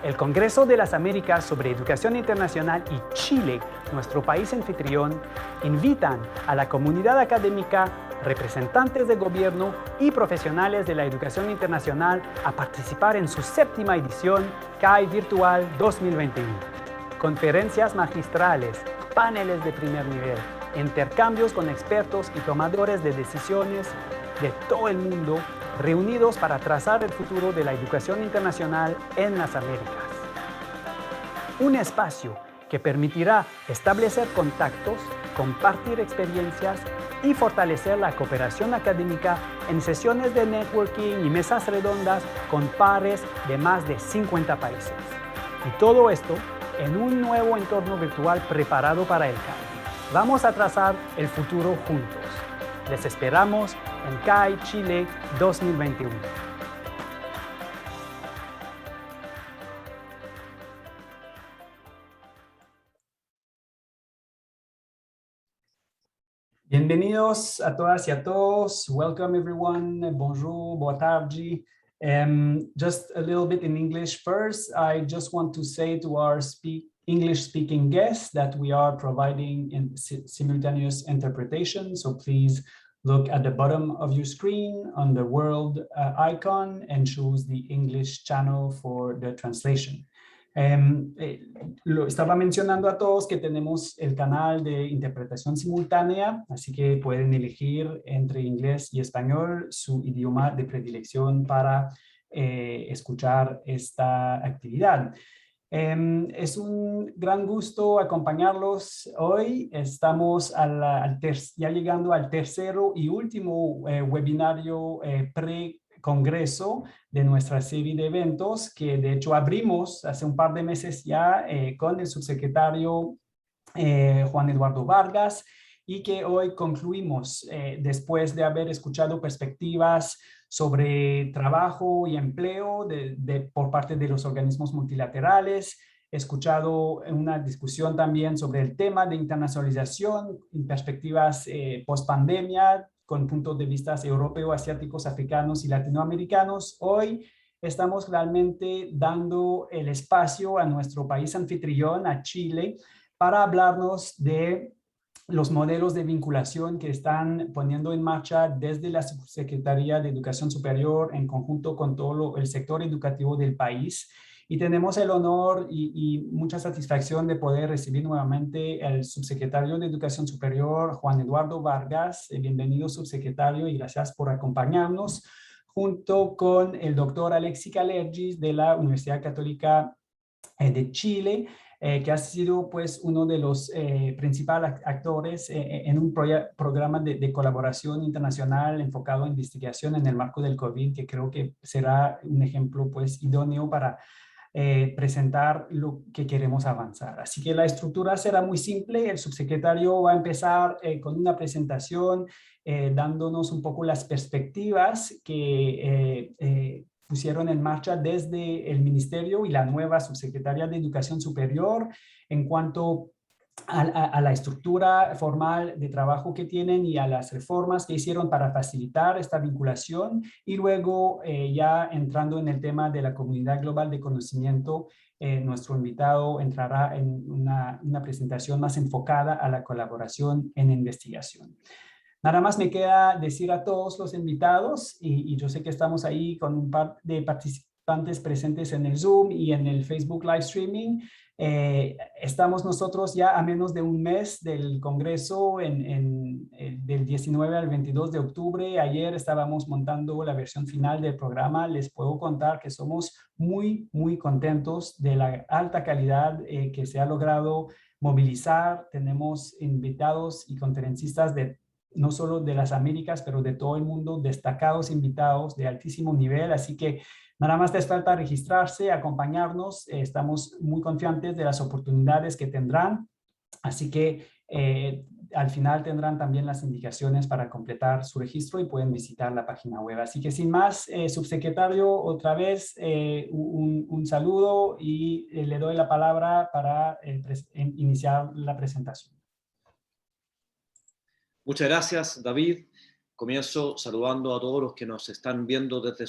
El Congreso de las Américas sobre Educación Internacional y Chile, nuestro país anfitrión, invitan a la comunidad académica, representantes de gobierno y profesionales de la educación internacional a participar en su 7ª edición CAI Virtual 2021. Conferencias magistrales, paneles de primer nivel, intercambios con expertos y tomadores de decisiones de todo el mundo reunidos para trazar el futuro de la educación internacional en las Américas. Un espacio que permitirá establecer contactos, compartir experiencias y fortalecer la cooperación académica en sesiones de networking y mesas redondas con pares de más de 50 países. Y todo esto en un nuevo entorno virtual preparado para el CAI. Vamos a trazar el futuro juntos. Les esperamos en CAI Chile 2021. Bienvenidos a todas y a todos. Welcome everyone. Bonjour, boa tarde. Just a little bit in English first. I just want to say to our English-speaking guests that we are providing simultaneous interpretation. So please look at the bottom of your screen on the world icon and choose the English channel for the translation. Lo estaba mencionando a todos que tenemos el canal de interpretación simultánea, así que pueden elegir entre inglés y español su idioma de predilección para escuchar esta actividad. Es un gran gusto acompañarlos hoy. Estamos ya llegando al tercero y último webinario pre-congreso de nuestra serie de eventos, que de hecho abrimos hace un par de meses ya con el subsecretario Juan Eduardo Vargas, y que hoy concluimos después de haber escuchado perspectivas sobre trabajo y empleo por parte de los organismos multilaterales. He escuchado una discusión también sobre el tema de internacionalización en perspectivas post-pandemia, con puntos de vista europeos, asiáticos, africanos y latinoamericanos. Hoy estamos realmente dando el espacio a nuestro país anfitrión, a Chile, para hablarnos de los modelos de vinculación que están poniendo en marcha desde la Subsecretaría de Educación Superior en conjunto con todo el sector educativo del país. Y tenemos el honor y mucha satisfacción de poder recibir nuevamente al subsecretario de Educación Superior, Juan Eduardo Vargas. Bienvenido, subsecretario, y gracias por acompañarnos, junto con el doctor Alexis Calergis de la Universidad Católica de Chile, que ha sido pues uno de los principales actores en un programa de colaboración internacional enfocado en investigación en el marco del COVID, que creo que será un ejemplo pues idóneo para presentar lo que queremos avanzar. Así que la estructura será muy simple. El subsecretario va a empezar con una presentación dándonos un poco las perspectivas que pusieron en marcha desde el Ministerio y la nueva subsecretaria de Educación Superior en cuanto a la estructura formal de trabajo que tienen y a las reformas que hicieron para facilitar esta vinculación, y luego ya entrando en el tema de la comunidad global de conocimiento, nuestro invitado entrará en una presentación más enfocada a la colaboración en investigación. Nada más me queda decir a todos los invitados, y yo sé que estamos ahí con un par de participantes presentes en el Zoom y en el Facebook Live Streaming. Estamos nosotros ya a menos de un mes del Congreso, del 19 al 22 de octubre. Ayer estábamos montando la versión final del programa. Les puedo contar que somos muy, muy contentos de la alta calidad que se ha logrado movilizar. Tenemos invitados y conferencistas no solo de las Américas, pero de todo el mundo, destacados invitados de altísimo nivel. Así que nada más les falta registrarse, acompañarnos. Estamos muy confiantes de las oportunidades que tendrán. Así que al final tendrán también las indicaciones para completar su registro y pueden visitar la página web. Así que sin más, subsecretario, otra vez un saludo, y le doy la palabra para iniciar la presentación. Muchas gracias, David. Comienzo saludando a todos los que nos están viendo desde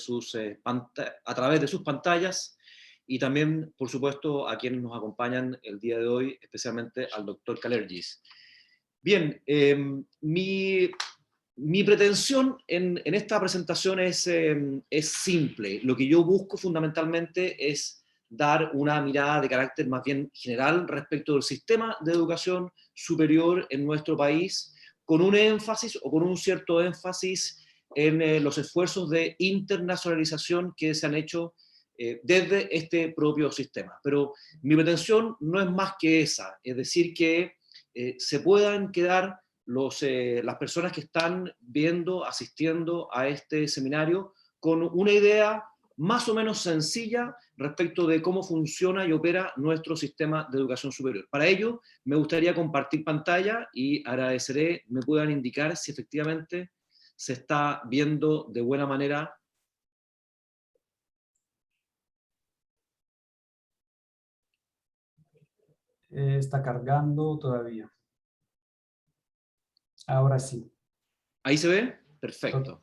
a través de sus pantallas, y también, por supuesto, a quienes nos acompañan el día de hoy, especialmente al doctor Kalergis. Bien, mi pretensión en esta presentación es simple. Lo que yo busco fundamentalmente es dar una mirada de carácter más bien general respecto del sistema de educación superior en nuestro país, con un énfasis o con un cierto énfasis en los esfuerzos de internacionalización que se han hecho desde este propio sistema. Pero mi pretensión no es más que esa, es decir, que se puedan quedar las personas que están viendo, asistiendo a este seminario, con una idea más o menos sencilla respecto de cómo funciona y opera nuestro sistema de educación superior. Para ello, me gustaría compartir pantalla y agradeceré me puedan indicar si efectivamente se está viendo de buena manera. Está cargando todavía. Ahora sí. ¿Ahí se ve? Perfecto.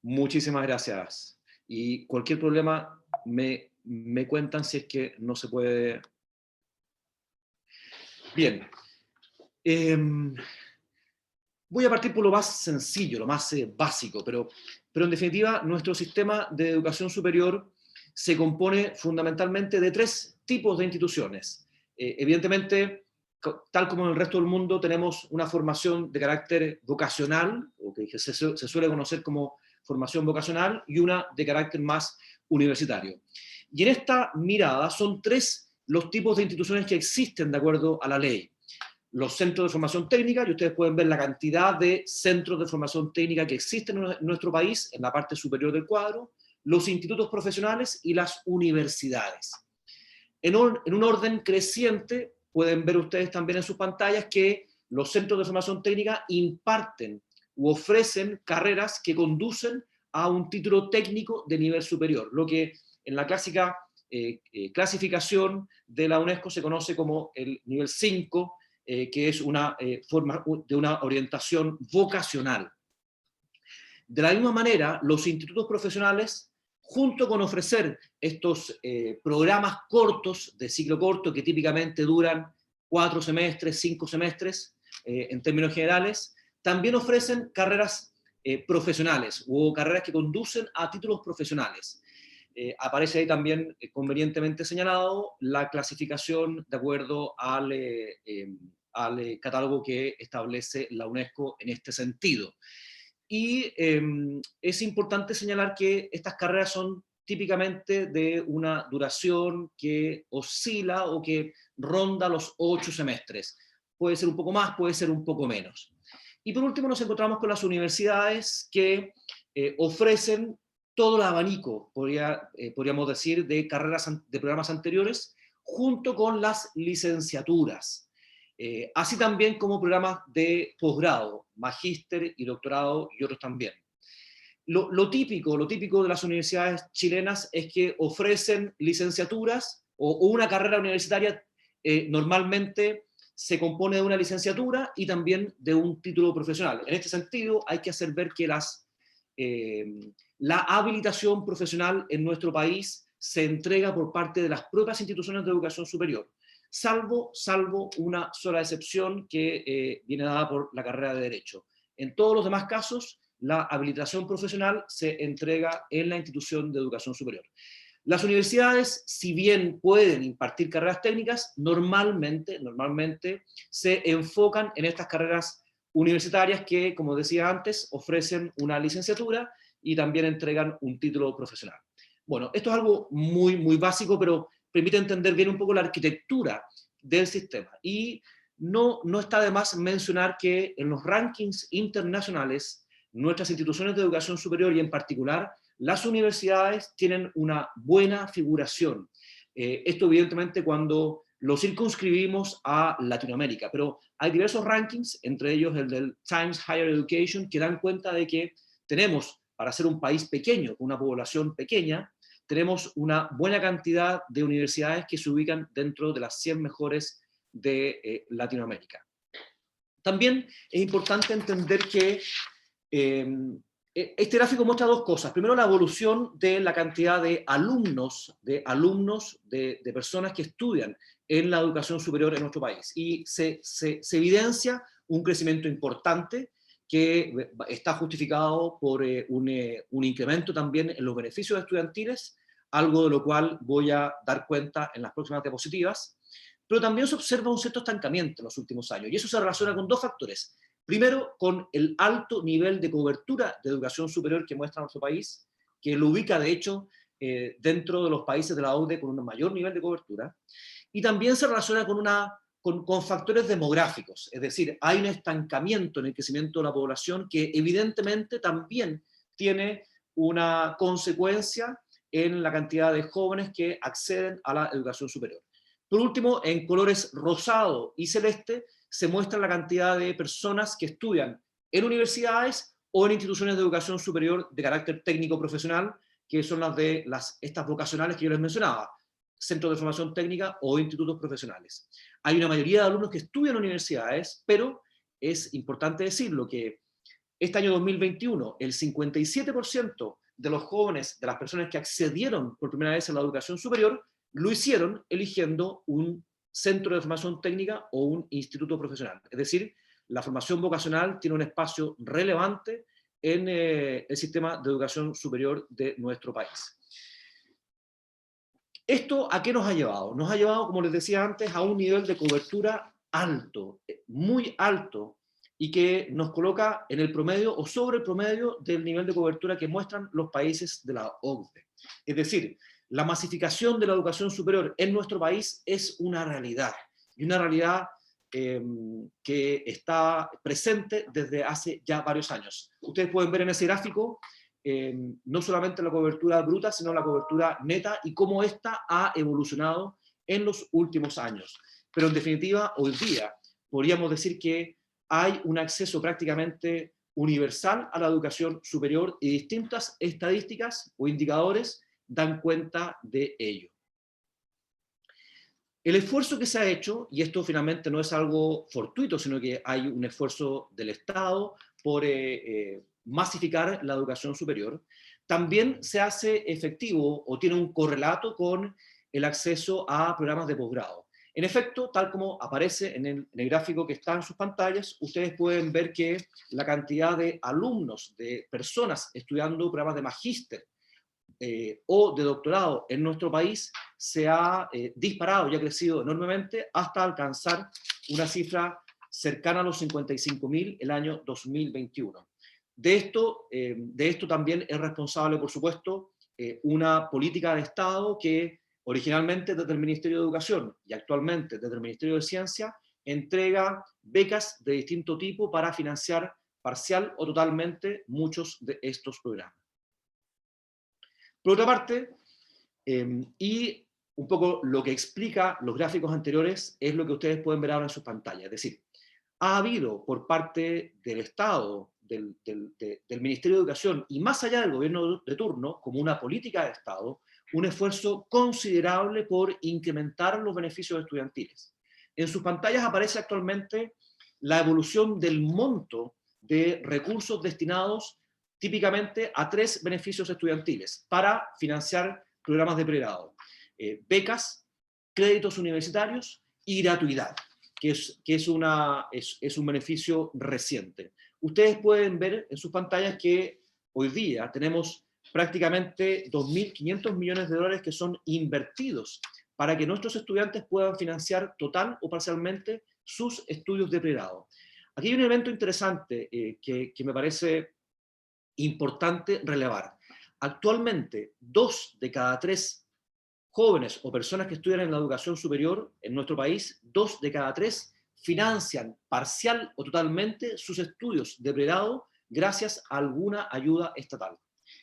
Muchísimas gracias. Y cualquier problema me cuentan si es que no se puede. Bien. Voy a partir por lo más sencillo, lo más básico, pero en definitiva nuestro sistema de educación superior se compone fundamentalmente de tres tipos de instituciones. Evidentemente, tal como en el resto del mundo, tenemos una formación de carácter vocacional, o que se suele conocer como formación vocacional, y una de carácter más universitario. Y en esta mirada son tres los tipos de instituciones que existen de acuerdo a la ley. Los centros de formación técnica, y ustedes pueden ver la cantidad de centros de formación técnica que existen en nuestro país, en la parte superior del cuadro, los institutos profesionales y las universidades. En un orden creciente, pueden ver ustedes también en sus pantallas que los centros de formación técnica imparten u ofrecen carreras que conducen a un título técnico de nivel superior, lo que en la clásica clasificación de la UNESCO se conoce como el nivel 5, que es una forma de una orientación vocacional. De la misma manera, los institutos profesionales, junto con ofrecer estos programas cortos, de ciclo corto, que típicamente duran 4 semestres, 5 semestres, en términos generales, también ofrecen carreras profesionales o carreras que conducen a títulos profesionales. Aparece ahí también convenientemente señalado la clasificación de acuerdo al catálogo que establece la UNESCO en este sentido. Y es importante señalar que estas carreras son típicamente de una duración que oscila o que ronda los 8 semestres. Puede ser un poco más, puede ser un poco menos. Y por último nos encontramos con las universidades que ofrecen todo el abanico, podríamos decir, de carreras, de programas anteriores, junto con las licenciaturas. Así también como programas de posgrado, magíster y doctorado y otros también. Lo típico de las universidades chilenas es que ofrecen licenciaturas o una carrera universitaria normalmente se compone de una licenciatura y también de un título profesional. En este sentido hay que hacer ver que la habilitación profesional en nuestro país se entrega por parte de las propias instituciones de educación superior, salvo una sola excepción que viene dada por la carrera de Derecho. En todos los demás casos, la habilitación profesional se entrega en la institución de educación superior. Las universidades, si bien pueden impartir carreras técnicas, normalmente se enfocan en estas carreras universitarias que, como decía antes, ofrecen una licenciatura y también entregan un título profesional. Bueno, esto es algo muy, muy básico, pero permite entender bien un poco la arquitectura del sistema. Y no está de más mencionar que en los rankings internacionales, nuestras instituciones de educación superior y en particular las universidades tienen una buena figuración. Esto evidentemente cuando lo circunscribimos a Latinoamérica, pero hay diversos rankings, entre ellos el del Times Higher Education, que dan cuenta de que tenemos, para ser un país pequeño, una población pequeña, tenemos una buena cantidad de universidades que se ubican dentro de las 100 mejores de Latinoamérica. También es importante entender que Este gráfico muestra dos cosas. Primero, la evolución de la cantidad de alumnos, de personas que estudian en la educación superior en nuestro país. Y se evidencia un crecimiento importante que está justificado por un incremento también en los beneficios estudiantiles, algo de lo cual voy a dar cuenta en las próximas diapositivas. Pero también se observa un cierto estancamiento en los últimos años, y eso se relaciona con dos factores. Primero, con el alto nivel de cobertura de educación superior que muestra nuestro país, que lo ubica, de hecho, dentro de los países de la OCDE con un mayor nivel de cobertura, y también se relaciona con factores demográficos, es decir, hay un estancamiento en el crecimiento de la población que evidentemente también tiene una consecuencia en la cantidad de jóvenes que acceden a la educación superior. Por último, en colores rosado y celeste, se muestra la cantidad de personas que estudian en universidades o en instituciones de educación superior de carácter técnico profesional, que son estas vocacionales que yo les mencionaba, centros de formación técnica o institutos profesionales. Hay una mayoría de alumnos que estudian en universidades, pero es importante decirlo que este año 2021, el 57% de los jóvenes, de las personas que accedieron por primera vez a la educación superior, lo hicieron eligiendo un centro de formación técnica o un instituto profesional. Es decir, la formación vocacional tiene un espacio relevante en el sistema de educación superior de nuestro país. ¿Esto a qué nos ha llevado? Nos ha llevado, como les decía antes, a un nivel de cobertura alto, muy alto, y que nos coloca en el promedio o sobre el promedio del nivel de cobertura que muestran los países de la OCDE. Es decir, la masificación de la educación superior en nuestro país es una realidad, y una realidad que está presente desde hace ya varios años. Ustedes pueden ver en ese gráfico no solamente la cobertura bruta, sino la cobertura neta y cómo ésta ha evolucionado en los últimos años. Pero en definitiva, hoy día podríamos decir que hay un acceso prácticamente universal a la educación superior y distintas estadísticas o indicadores dan cuenta de ello. El esfuerzo que se ha hecho, y esto finalmente no es algo fortuito, sino que hay un esfuerzo del Estado por masificar la educación superior, también se hace efectivo o tiene un correlato con el acceso a programas de posgrado. En efecto, tal como aparece en el gráfico que está en sus pantallas, ustedes pueden ver que la cantidad de alumnos, de personas estudiando programas de magíster o de doctorado en nuestro país se ha disparado y ha crecido enormemente hasta alcanzar una cifra cercana a los 55.000 el año 2021. De esto también es responsable, por supuesto, una política de Estado que originalmente desde el Ministerio de Educación y actualmente desde el Ministerio de Ciencia entrega becas de distinto tipo para financiar parcial o totalmente muchos de estos programas. Por otra parte, y un poco lo que explica los gráficos anteriores es lo que ustedes pueden ver ahora en sus pantallas. Es decir, ha habido por parte del Estado, del Ministerio de Educación y más allá del gobierno de turno, como una política de Estado, un esfuerzo considerable por incrementar los beneficios estudiantiles. En sus pantallas aparece actualmente la evolución del monto de recursos destinados típicamente a 3 beneficios estudiantiles para financiar programas de pregrado: becas, créditos universitarios y gratuidad, que es un beneficio reciente. Ustedes pueden ver en sus pantallas que hoy día tenemos prácticamente 2.500 millones de dólares que son invertidos para que nuestros estudiantes puedan financiar total o parcialmente sus estudios de pregrado. Aquí hay un elemento interesante que me parece importante relevar. Actualmente, 2 de cada 3 jóvenes o personas que estudian en la educación superior en nuestro país, 2 de cada 3 financian parcial o totalmente sus estudios de pregrado gracias a alguna ayuda estatal.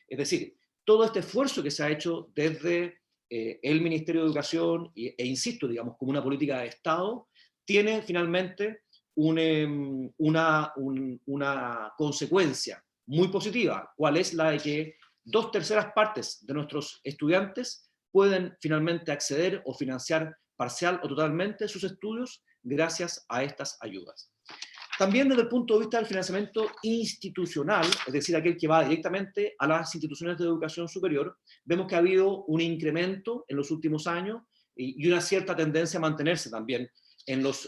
Es decir, todo este esfuerzo que se ha hecho desde el Ministerio de Educación e insisto, digamos, como una política de Estado, tiene finalmente una consecuencia muy positiva, cuál es la de que 2/3 partes de nuestros estudiantes pueden finalmente acceder o financiar parcial o totalmente sus estudios gracias a estas ayudas. También desde el punto de vista del financiamiento institucional, es decir, aquel que va directamente a las instituciones de educación superior, vemos que ha habido un incremento en los últimos años y una cierta tendencia a mantenerse también en los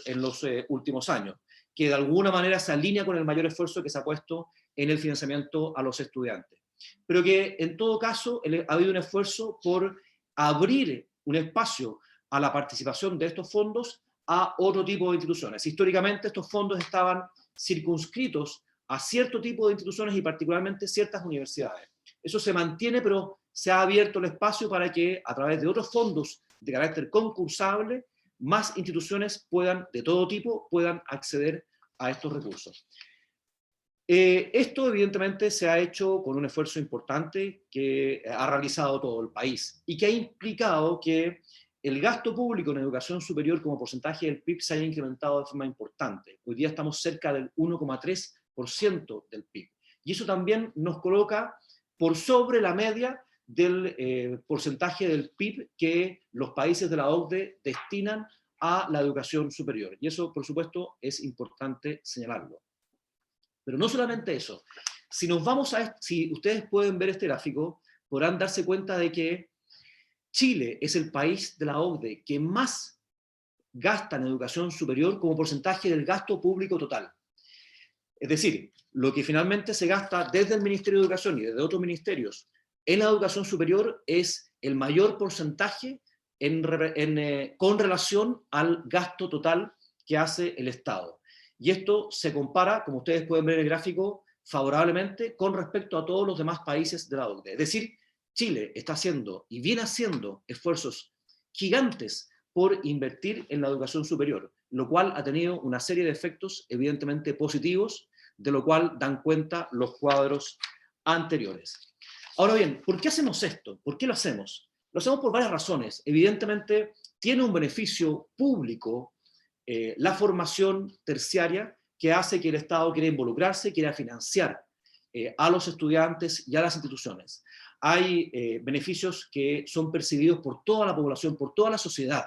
últimos años, que de alguna manera se alinea con el mayor esfuerzo que se ha puesto en el financiamiento a los estudiantes. Pero que en todo caso ha habido un esfuerzo por abrir un espacio a la participación de estos fondos a otro tipo de instituciones. Históricamente estos fondos estaban circunscritos a cierto tipo de instituciones y particularmente ciertas universidades. Eso se mantiene, pero se ha abierto el espacio para que a través de otros fondos de carácter concursable, más instituciones de todo tipo puedan acceder a estos recursos. Esto evidentemente se ha hecho con un esfuerzo importante que ha realizado todo el país y que ha implicado que el gasto público en educación superior como porcentaje del PIB se haya incrementado de forma importante. Hoy día estamos cerca del 1,3% del PIB. Y eso también nos coloca por sobre la media del porcentaje del PIB que los países de la OCDE destinan a la educación superior. Y eso, por supuesto, es importante señalarlo. Pero no solamente eso. Si ustedes pueden ver este gráfico, podrán darse cuenta de que Chile es el país de la OCDE que más gasta en educación superior como porcentaje del gasto público total. Es decir, lo que finalmente se gasta desde el Ministerio de Educación y desde otros ministerios en la educación superior es el mayor porcentaje con relación al gasto total que hace el Estado. Y esto se compara, como ustedes pueden ver en el gráfico, favorablemente con respecto a todos los demás países de la OCDE. Es decir, Chile está haciendo y viene haciendo esfuerzos gigantes por invertir en la educación superior, lo cual ha tenido una serie de efectos evidentemente positivos, de lo cual dan cuenta los cuadros anteriores. Ahora bien, ¿por qué hacemos esto? ¿Por qué lo hacemos? Lo hacemos por varias razones. Evidentemente, tiene un beneficio público la formación terciaria que hace que el Estado quiera involucrarse, quiera financiar a los estudiantes y a las instituciones. Hay beneficios que son percibidos por toda la población, por toda la sociedad,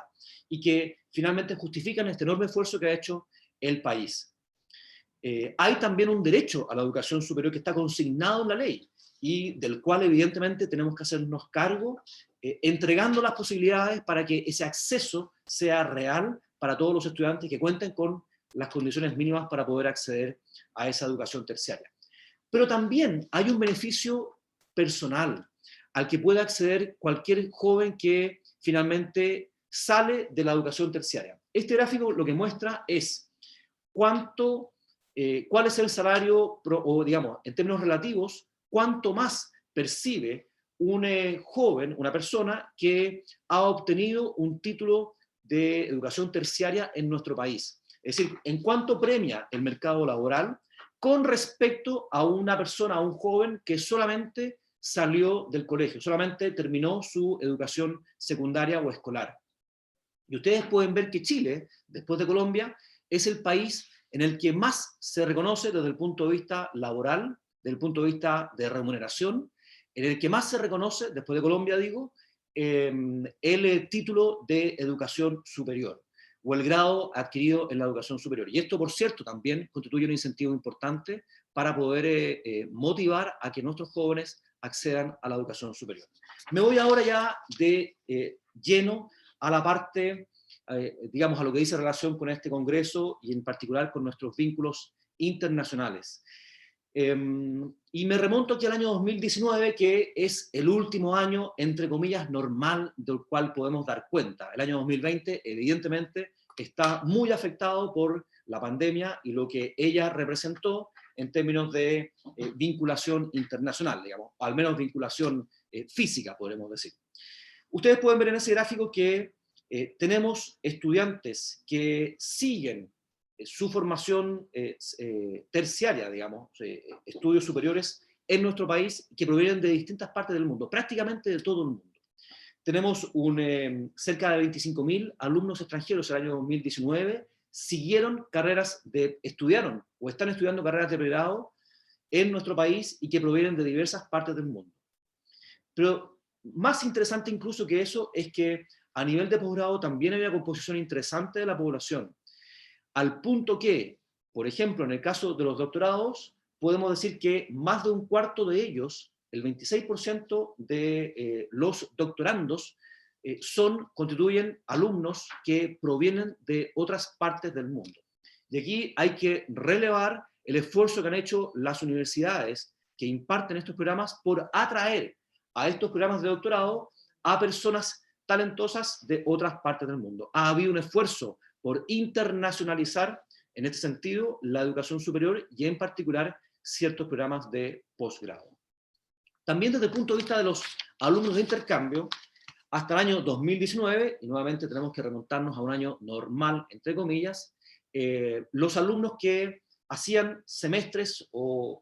y que finalmente justifican este enorme esfuerzo que ha hecho el país. Hay también un derecho a la educación superior que está consignado en la ley, y del cual evidentemente tenemos que hacernos cargo, entregando las posibilidades para que ese acceso sea real para todos los estudiantes que cuenten con las condiciones mínimas para poder acceder a esa educación terciaria. Pero también hay un beneficio personal al que puede acceder cualquier joven que finalmente sale de la educación terciaria. Este gráfico lo que muestra es cuál es el salario, o digamos, en términos relativos, cuánto más percibe un joven, una persona que ha obtenido un título de educación terciaria en nuestro país. Es decir, en cuánto premia el mercado laboral con respecto a una persona, a un joven que solamente salió del colegio, solamente terminó su educación secundaria o escolar. Y ustedes pueden ver que Chile, después de Colombia, es el país en el que más se reconoce desde el punto de vista laboral, desde el punto de vista de remuneración, en el que más se reconoce, después de Colombia digo, el título de educación superior o el grado adquirido en la educación superior. Y esto, por cierto, también constituye un incentivo importante para poder motivar a que nuestros jóvenes accedan a la educación superior. Me voy ahora ya de lleno a la parte, digamos, a lo que dice relación con este congreso y en particular con nuestros vínculos internacionales. Y me remonto aquí al año 2019, que es el último año, entre comillas, normal del cual podemos dar cuenta. El año 2020, evidentemente, está muy afectado por la pandemia y lo que ella representó en términos de vinculación internacional, digamos, al menos vinculación física, podremos decir. Ustedes pueden ver en ese gráfico que tenemos estudiantes que siguen su formación terciaria, digamos, estudios superiores en nuestro país, que provienen de distintas partes del mundo, prácticamente de todo el mundo. Tenemos cerca de 25.000 alumnos extranjeros el año 2019, estudiaron o están estudiando carreras de pregrado en nuestro país y que provienen de diversas partes del mundo. Pero más interesante incluso que eso es que a nivel de posgrado también hay una composición interesante de la población, al punto que Por ejemplo, en el caso de los doctorados, podemos decir que más de un cuarto de ellos, el 26% de los doctorandos, constituyen alumnos que provienen de otras partes del mundo. Y aquí hay que relevar el esfuerzo que han hecho las universidades que imparten estos programas por atraer a estos programas de doctorado a personas talentosas de otras partes del mundo. Ha habido un esfuerzo por internacionalizar, en este sentido, la educación superior y en particular ciertos programas de posgrado. También desde el punto de vista de los alumnos de intercambio, hasta el año 2019, y nuevamente tenemos que remontarnos a un año normal, entre comillas, los alumnos que hacían semestres o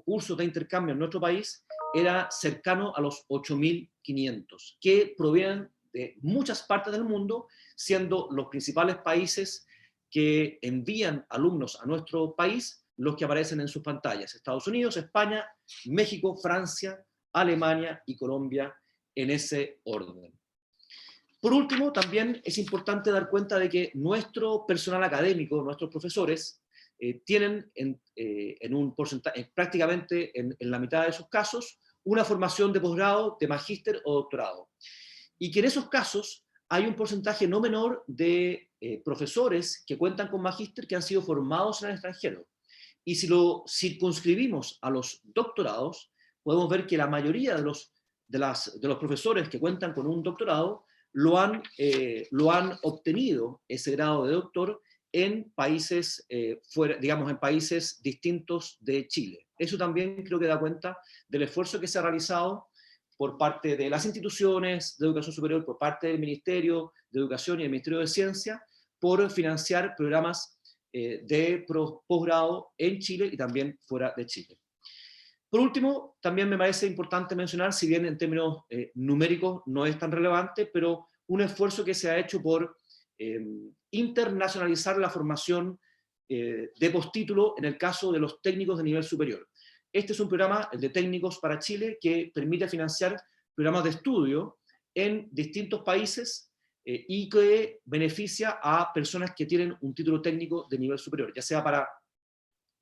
cursos de intercambio en nuestro país era cercano a los 8.500, que provienen de muchas partes del mundo, siendo los principales países que envían alumnos a nuestro país los que aparecen en sus pantallas: Estados Unidos, España, México, Francia, Alemania y Colombia, en ese orden. Por último, también es importante dar cuenta de que nuestro personal académico, nuestros profesores, tienen en un porcentaje, prácticamente en la mitad de sus casos, una formación de posgrado, de magíster o doctorado. Y que en esos casos hay un porcentaje no menor de profesores que cuentan con magíster que han sido formados en el extranjero. Y si lo circunscribimos a los doctorados, podemos ver que la mayoría de los profesores que cuentan con un doctorado lo han obtenido, ese grado de doctor, en países en países distintos de Chile. Eso también creo que da cuenta del esfuerzo que se ha realizado por parte de las instituciones de educación superior, por parte del Ministerio de Educación y del Ministerio de Ciencia, por financiar programas de posgrado en Chile y también fuera de Chile. Por último, también me parece importante mencionar, si bien en términos numéricos no es tan relevante, pero un esfuerzo que se ha hecho por internacionalizar la formación de postítulo en el caso de los técnicos de nivel superior. Este es un programa, el de Técnicos para Chile, que permite financiar programas de estudio en distintos países y que beneficia a personas que tienen un título técnico de nivel superior, ya sea para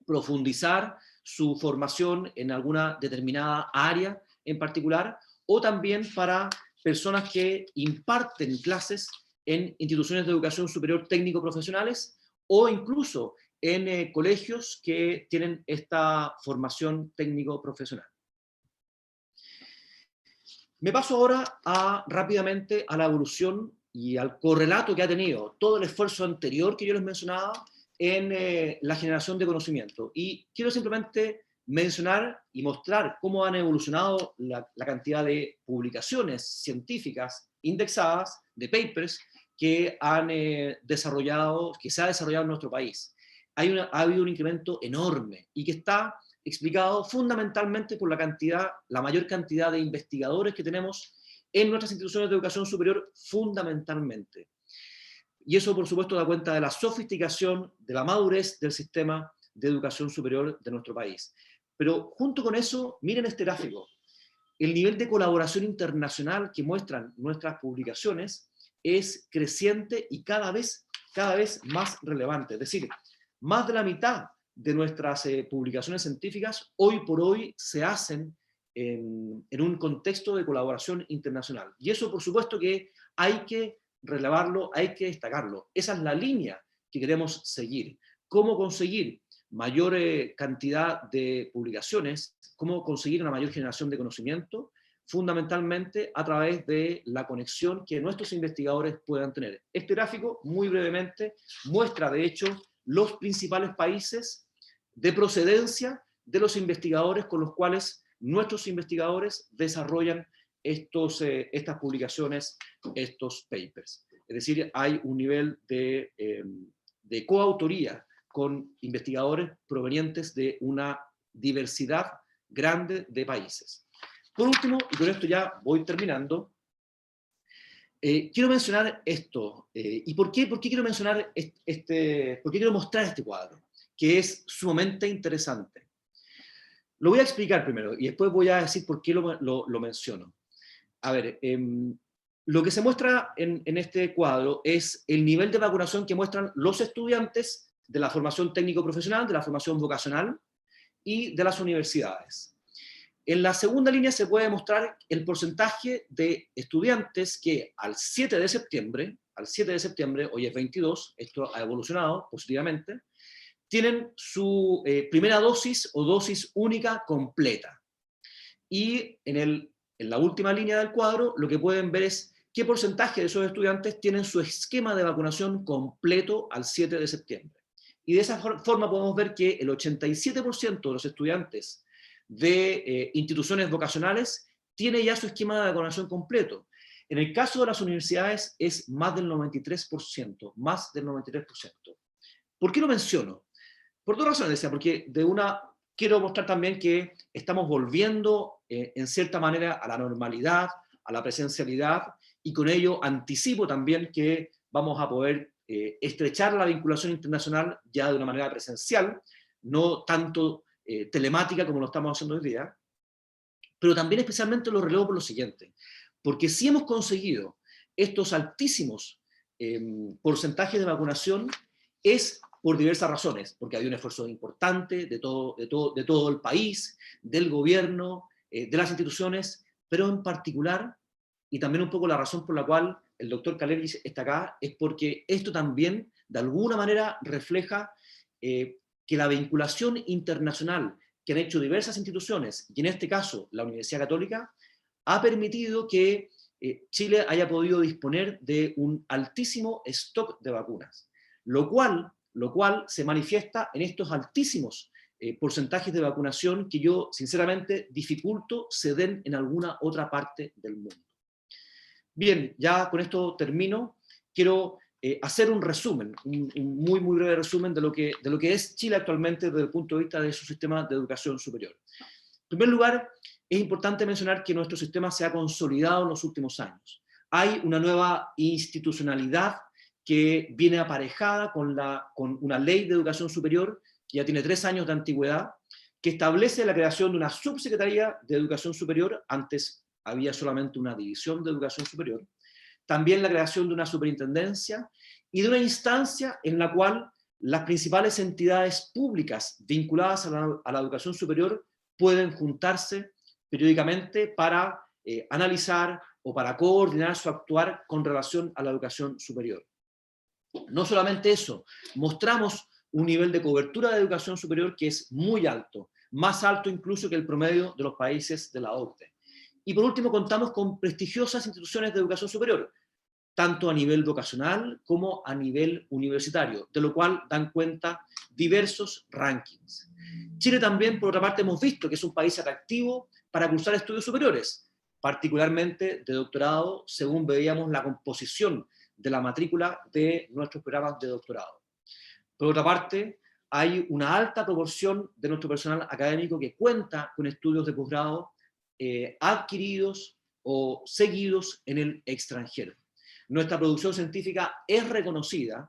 profundizar su formación en alguna determinada área en particular, o también para personas que imparten clases en instituciones de educación superior técnico-profesionales, o incluso en colegios que tienen esta formación técnico-profesional. Me paso ahora rápidamente a la evolución y al correlato que ha tenido todo el esfuerzo anterior que yo les mencionaba en la generación de conocimiento. Y quiero simplemente mencionar y mostrar cómo han evolucionado la cantidad de publicaciones científicas indexadas, de papers, que se ha desarrollado en nuestro país. Ha habido un incremento enorme y que está explicado fundamentalmente por la mayor cantidad de investigadores que tenemos en nuestras instituciones de educación superior, fundamentalmente. Y eso, por supuesto, da cuenta de la sofisticación, de la madurez del sistema de educación superior de nuestro país. Pero junto con eso, miren este gráfico. El nivel de colaboración internacional que muestran nuestras publicaciones es creciente y cada vez más relevante. Es decir, más de la mitad de nuestras publicaciones científicas hoy por hoy se hacen en un contexto de colaboración internacional. Y eso, por supuesto, que hay que relevarlo, hay que destacarlo. Esa es la línea que queremos seguir. ¿Cómo conseguir mayor cantidad de publicaciones? ¿Cómo conseguir una mayor generación de conocimiento? Fundamentalmente a través de la conexión que nuestros investigadores puedan tener. Este gráfico, muy brevemente, muestra, de hecho, los principales países de procedencia de los investigadores con los cuales nuestros investigadores desarrollan estas publicaciones, estos papers. Es decir, hay un nivel de coautoría con investigadores provenientes de una diversidad grande de países. Por último, y con esto ya voy terminando, quiero mencionar esto. ¿Y por qué quiero mencionar por qué quiero mostrar este cuadro? Que es sumamente interesante. Lo voy a explicar primero y después voy a decir por qué lo menciono. A ver, lo que se muestra en este cuadro es el nivel de vacunación que muestran los estudiantes de la formación técnico-profesional, de la formación vocacional y de las universidades. En la segunda línea se puede mostrar el porcentaje de estudiantes que al 7 de septiembre, hoy es 22, esto ha evolucionado positivamente, tienen su primera dosis o dosis única completa. Y en la última línea del cuadro lo que pueden ver es qué porcentaje de esos estudiantes tienen su esquema de vacunación completo al 7 de septiembre. Y de esa forma podemos ver que el 87% de los estudiantes de instituciones vocacionales tiene ya su esquema de vacunación completo. En el caso de las universidades es más del 93%, más del 93%. ¿Por qué lo menciono? Por dos razones, decía, porque quiero mostrar también que estamos volviendo en cierta manera a la normalidad, a la presencialidad, y con ello anticipo también que vamos a poder estrechar la vinculación internacional ya de una manera presencial, no tanto telemática como lo estamos haciendo hoy día, pero también especialmente lo relevo por lo siguiente, porque si hemos conseguido estos altísimos porcentajes de vacunación es por diversas razones, porque había un esfuerzo importante de todo el país, del gobierno, de las instituciones, pero en particular, y también un poco la razón por la cual el doctor Kalergis está acá, es porque esto también, de alguna manera, refleja que la vinculación internacional que han hecho diversas instituciones, y en este caso la Universidad Católica, ha permitido que Chile haya podido disponer de un altísimo stock de vacunas, lo cual se manifiesta en estos altísimos porcentajes de vacunación que yo, sinceramente, dificulto se den en alguna otra parte del mundo. Bien, ya con esto termino. Quiero hacer un resumen, un muy, muy breve resumen de lo que es Chile actualmente desde el punto de vista de su sistema de educación superior. En primer lugar, es importante mencionar que nuestro sistema se ha consolidado en los últimos años. Hay una nueva institucionalidad que viene aparejada con una ley de educación superior que ya tiene 3 años de antigüedad, que establece la creación de una subsecretaría de educación superior. Antes había solamente una división de educación superior. También la creación de una superintendencia y de una instancia en la cual las principales entidades públicas vinculadas a la educación superior pueden juntarse periódicamente para analizar o para coordinar su actuar con relación a la educación superior. No solamente eso, mostramos un nivel de cobertura de educación superior que es muy alto, más alto incluso que el promedio de los países de la OCDE. Y por último, contamos con prestigiosas instituciones de educación superior, tanto a nivel vocacional como a nivel universitario, de lo cual dan cuenta diversos rankings. Chile también, por otra parte, hemos visto que es un país atractivo para cursar estudios superiores, particularmente de doctorado, según veíamos la composición de la matrícula de nuestros programas de doctorado. Por otra parte, hay una alta proporción de nuestro personal académico que cuenta con estudios de posgrado adquiridos o seguidos en el extranjero. Nuestra producción científica es reconocida,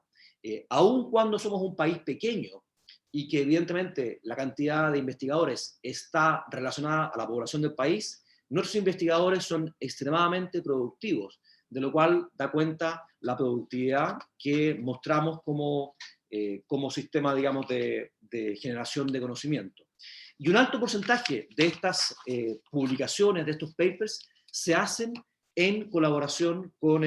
aun cuando somos un país pequeño y que evidentemente la cantidad de investigadores está relacionada a la población del país, nuestros investigadores son extremadamente productivos, de lo cual da cuenta la productividad que mostramos como sistema, digamos, de generación de conocimiento. Y un alto porcentaje de estas publicaciones, de estos papers, se hacen en colaboración con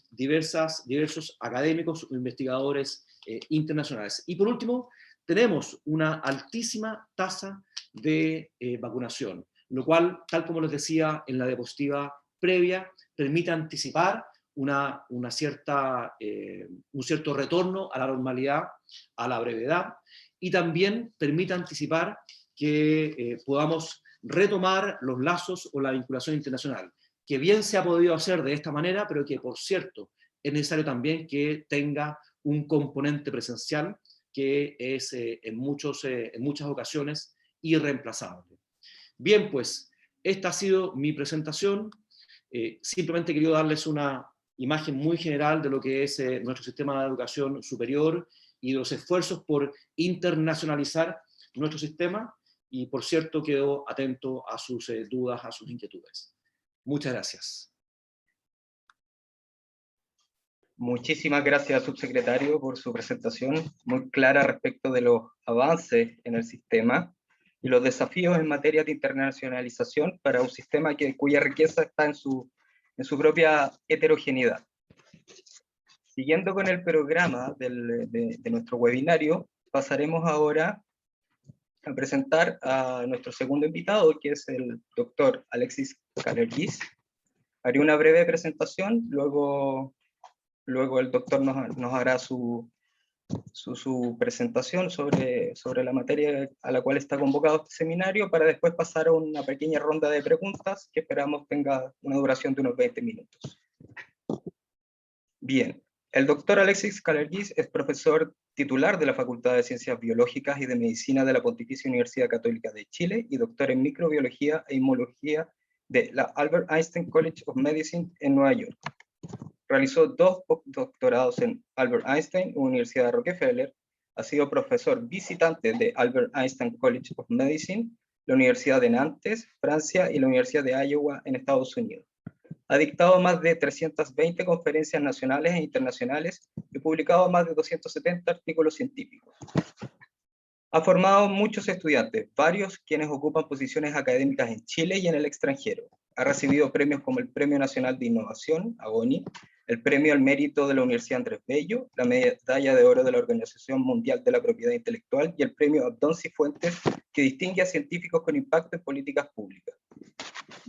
diversos académicos o investigadores internacionales. Y por último, tenemos una altísima tasa de vacunación, lo cual, tal como les decía en la diapositiva previa, permite anticipar un cierto retorno a la normalidad, a la brevedad, y también permite anticipar que podamos retomar los lazos o la vinculación internacional, que bien se ha podido hacer de esta manera, pero que, por cierto, es necesario también que tenga un componente presencial que es en muchas ocasiones irreemplazable. Bien, pues, esta ha sido mi presentación. Simplemente quería darles una imagen muy general de lo que es nuestro sistema de educación superior y de los esfuerzos por internacionalizar nuestro sistema, y por cierto quedo atento a sus dudas, a sus inquietudes. Muchas gracias. Muchísimas gracias, subsecretario, por su presentación muy clara respecto de los avances en el sistema y los desafíos en materia de internacionalización para un sistema cuya riqueza está en su propia heterogeneidad. Siguiendo con el programa de nuestro webinario, pasaremos ahora a presentar a nuestro segundo invitado, que es el doctor Alexis Kalergis. Haré una breve presentación, luego el doctor nos hará su presentación sobre la materia a la cual está convocado este seminario, para después pasar a una pequeña ronda de preguntas que esperamos tenga una duración de unos 20 minutos. Bien, el doctor Alexis Kalergis es profesor titular de la Facultad de Ciencias Biológicas y de Medicina de la Pontificia Universidad Católica de Chile y doctor en Microbiología e Inmunología de la Albert Einstein College of Medicine en Nueva York. Realizó 2 doctorados en Albert Einstein, Universidad de Rockefeller. Ha sido profesor visitante de Albert Einstein College of Medicine, la Universidad de Nantes, Francia, y la Universidad de Iowa en Estados Unidos. Ha dictado más de 320 conferencias nacionales e internacionales y publicado más de 270 artículos científicos. Ha formado muchos estudiantes, varios quienes ocupan posiciones académicas en Chile y en el extranjero. Ha recibido premios como el Premio Nacional de Innovación, AGONI, el Premio al Mérito de la Universidad Andrés Bello, la Medalla de Oro de la Organización Mundial de la Propiedad Intelectual y el Premio Abdón Cifuentes, que distingue a científicos con impacto en políticas públicas.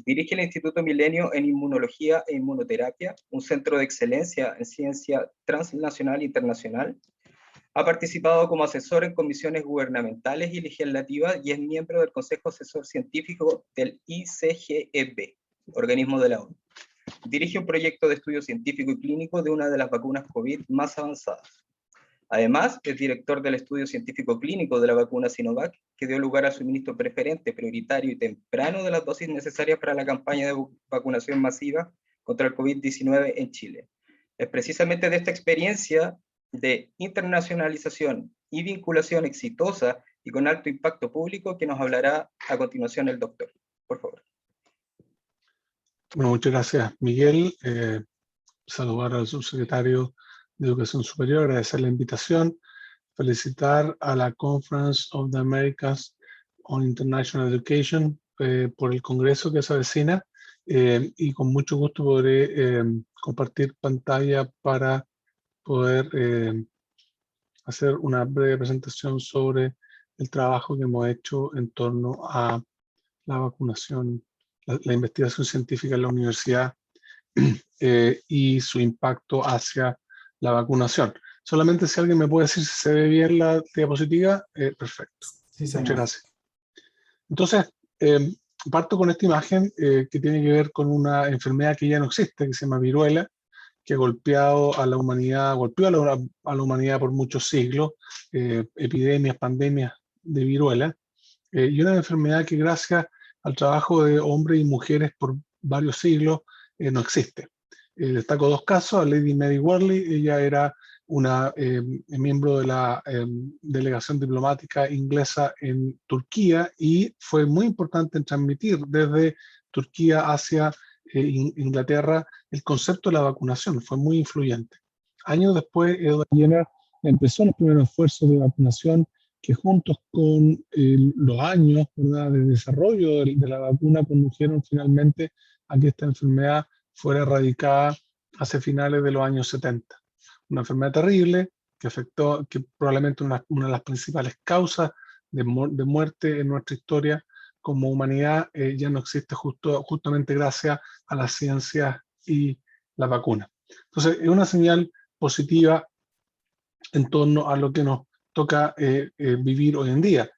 Dirige el Instituto Milenio en Inmunología e Inmunoterapia, un centro de excelencia en ciencia transnacional e internacional. Ha participado como asesor en comisiones gubernamentales y legislativas y es miembro del Consejo Asesor Científico del ICGEB, organismo de la ONU. Dirige un proyecto de estudio científico y clínico de una de las vacunas COVID más avanzadas. Además, es director del estudio científico clínico de la vacuna Sinovac, que dio lugar al suministro preferente, prioritario y temprano de las dosis necesarias para la campaña de vacunación masiva contra el COVID-19 en Chile. Es precisamente de esta experiencia de internacionalización y vinculación exitosa y con alto impacto público que nos hablará a continuación el doctor. Por favor. Bueno, muchas gracias, Miguel. Saludar al subsecretario de Educación Superior, agradecer la invitación, felicitar a la Conference of the Americas on International Education por el congreso que se avecina, y con mucho gusto podré compartir pantalla para poder hacer una breve presentación sobre el trabajo que hemos hecho en torno a la vacunación, la investigación científica en la universidad y su impacto hacia la vacunación. Solamente si alguien me puede decir si se ve bien la diapositiva, perfecto. Sí, señor. Muchas gracias. Entonces, parto con esta imagen que tiene que ver con una enfermedad que ya no existe, que se llama viruela, que ha golpeado a la humanidad, golpeó a la humanidad por muchos siglos, epidemias, pandemias de viruela, y una enfermedad que gracias al trabajo de hombres y mujeres por varios siglos no existe. Destaco 2 casos, a Lady Mary Worley. Ella era una miembro de la delegación diplomática inglesa en Turquía y fue muy importante en transmitir desde Turquía hacia Inglaterra el concepto de la vacunación, fue muy influyente. Años después, Edward Jenner empezó los primeros esfuerzos de vacunación que juntos con los años, ¿verdad?, de desarrollo de la vacuna condujeron finalmente a que esta enfermedad fuera erradicada hacia finales de los años 70. Una enfermedad terrible que afectó, que probablemente una de las principales causas de muerte en nuestra historia como humanidad ya no existe justamente gracias a la ciencia y la vacuna. Entonces, es una señal positiva en torno a lo que nos toca vivir hoy en día.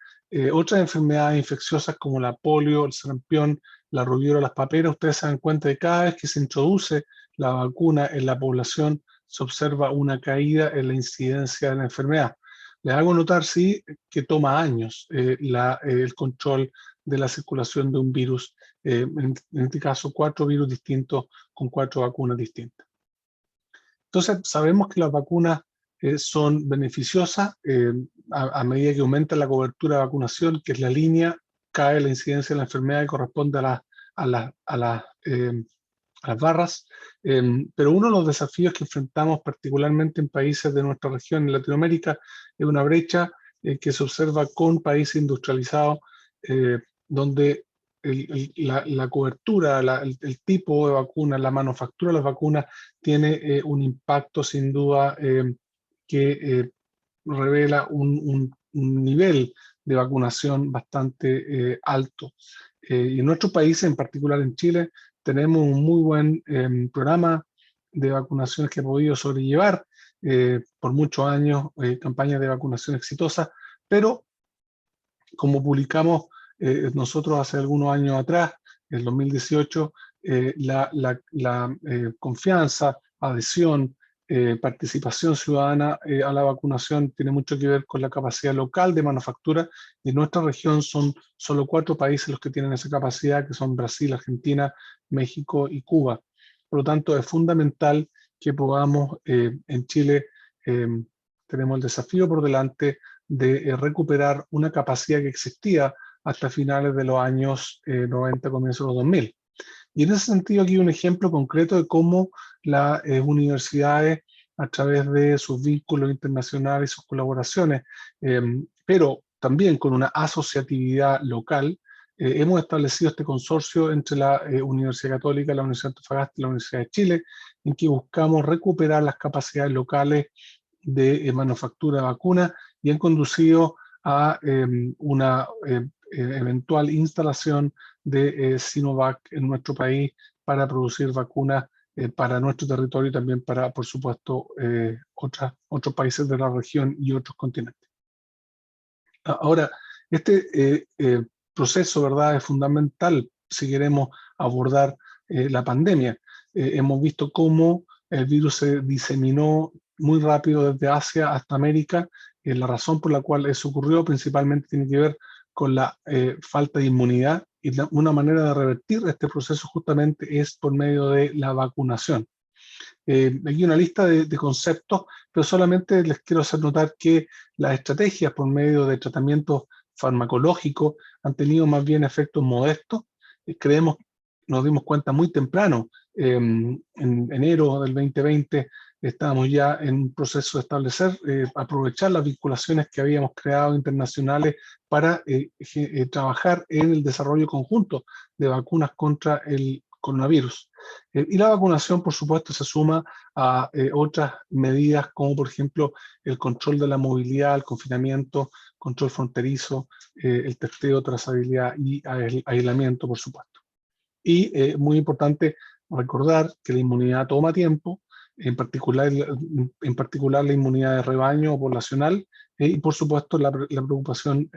Otras enfermedades infecciosas como la polio, el sarampión, la rubiola, las paperas, ustedes se dan cuenta de que cada vez que se introduce la vacuna en la población se observa una caída en la incidencia de la enfermedad. Les hago notar, sí, que toma años el control de la circulación de un virus, en este caso 4 virus distintos con 4 vacunas distintas. Entonces, sabemos que las vacunas son beneficiosas a medida que aumenta la cobertura de vacunación, que es la línea, cae la incidencia de la enfermedad y corresponde a las barras, pero uno de los desafíos que enfrentamos particularmente en países de nuestra región, en Latinoamérica, es una brecha que se observa con países industrializados, donde la cobertura, el tipo de vacuna, la manufactura de las vacunas tiene un impacto sin duda que revela un nivel de vacunación bastante alto. Y en nuestros países, en particular en Chile, tenemos un muy buen programa de vacunaciones que ha podido sobrellevar por muchos años campañas de vacunación exitosas, pero como publicamos nosotros hace algunos años atrás, en 2018, la confianza, adhesión, participación ciudadana a la vacunación tiene mucho que ver con la capacidad local de manufactura, y en nuestra región son solo 4 países los que tienen esa capacidad, que son Brasil, Argentina, México y Cuba. Por lo tanto, es fundamental que podamos en Chile, tenemos el desafío por delante de recuperar una capacidad que existía hasta finales de los años 90, comienzos de los 2000. Y en ese sentido aquí un ejemplo concreto de cómo las universidades, a través de sus vínculos internacionales y sus colaboraciones, pero también con una asociatividad local, hemos establecido este consorcio entre la Universidad Católica, la Universidad de Antofagasta y la Universidad de Chile, en que buscamos recuperar las capacidades locales de manufactura de vacunas, y han conducido a una eventual instalación de Sinovac en nuestro país para producir vacunas para nuestro territorio y también para, por supuesto, otros países de la región y otros continentes. Ahora, este proceso, ¿verdad?, es fundamental si queremos abordar la pandemia. Hemos visto cómo el virus se diseminó muy rápido desde Asia hasta América. La razón por la cual eso ocurrió principalmente tiene que ver con la falta de inmunidad, y una manera de revertir este proceso justamente es por medio de la vacunación. Aquí una lista de conceptos, pero solamente les quiero hacer notar que las estrategias por medio de tratamientos farmacológicos han tenido más bien efectos modestos. Nos dimos cuenta muy temprano, en enero del 2020, estábamos ya en un proceso de establecer, aprovechar las vinculaciones que habíamos creado internacionales para trabajar en el desarrollo conjunto de vacunas contra el coronavirus. Y la vacunación, por supuesto, se suma a otras medidas como, por ejemplo, el control de la movilidad, el confinamiento, control fronterizo, el testeo, trazabilidad y aislamiento, por supuesto. Y muy importante recordar que la inmunidad toma tiempo, en particular la inmunidad de rebaño o poblacional, y por supuesto la preocupación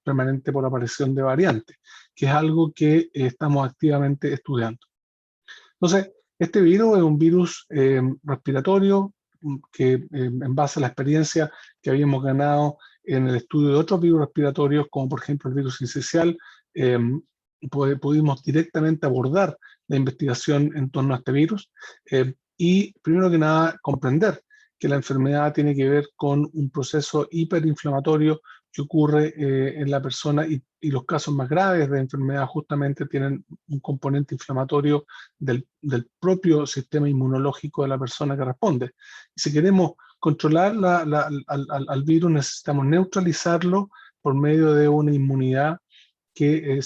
permanente por la aparición de variantes, que es algo que estamos activamente estudiando. Entonces, este virus es un virus respiratorio que en base a la experiencia que habíamos ganado en el estudio de otros virus respiratorios, como por ejemplo el virus sincicial, pudimos directamente abordar la investigación en torno a este virus y primero que nada comprender que la enfermedad tiene que ver con un proceso hiperinflamatorio que ocurre en la persona, y los casos más graves de enfermedad justamente tienen un componente inflamatorio del propio sistema inmunológico de la persona que responde. Y si queremos controlar al virus, necesitamos neutralizarlo por medio de una inmunidad que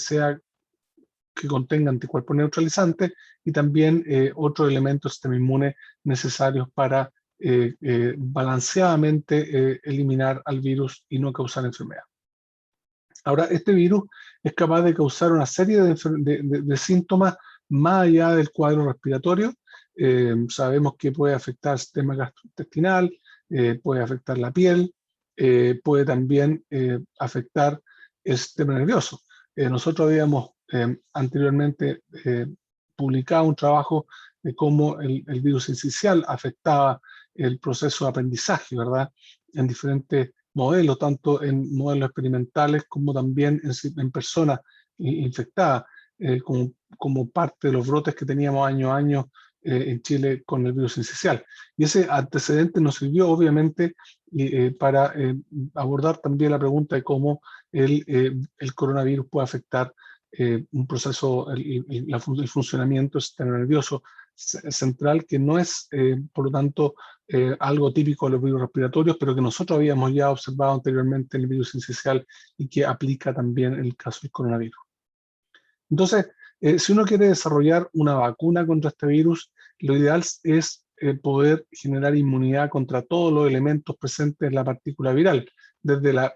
contenga anticuerpos neutralizantes y también otros elementos del sistema inmune necesarios para balanceadamente eliminar al virus y no causar enfermedad. Ahora, este virus es capaz de causar una serie de síntomas más allá del cuadro respiratorio. Sabemos que puede afectar el sistema gastrointestinal, puede afectar la piel, puede también afectar el sistema nervioso. Nosotros habíamos anteriormente publicado un trabajo de cómo el virus sincicial afectaba el proceso de aprendizaje, ¿verdad?, en diferentes modelos, tanto en modelos experimentales como también en personas infectadas, como parte de los brotes que teníamos año a año en Chile con el virus sincicial. Y ese antecedente nos sirvió obviamente para abordar también la pregunta de cómo el coronavirus puede afectar un proceso, el funcionamiento del sistema nervioso central que no es, por lo tanto, algo típico de los virus respiratorios, pero que nosotros habíamos ya observado anteriormente en el virus sincicial y que aplica también en el caso del coronavirus. Entonces, si uno quiere desarrollar una vacuna contra este virus, lo ideal es poder generar inmunidad contra todos los elementos presentes en la partícula viral.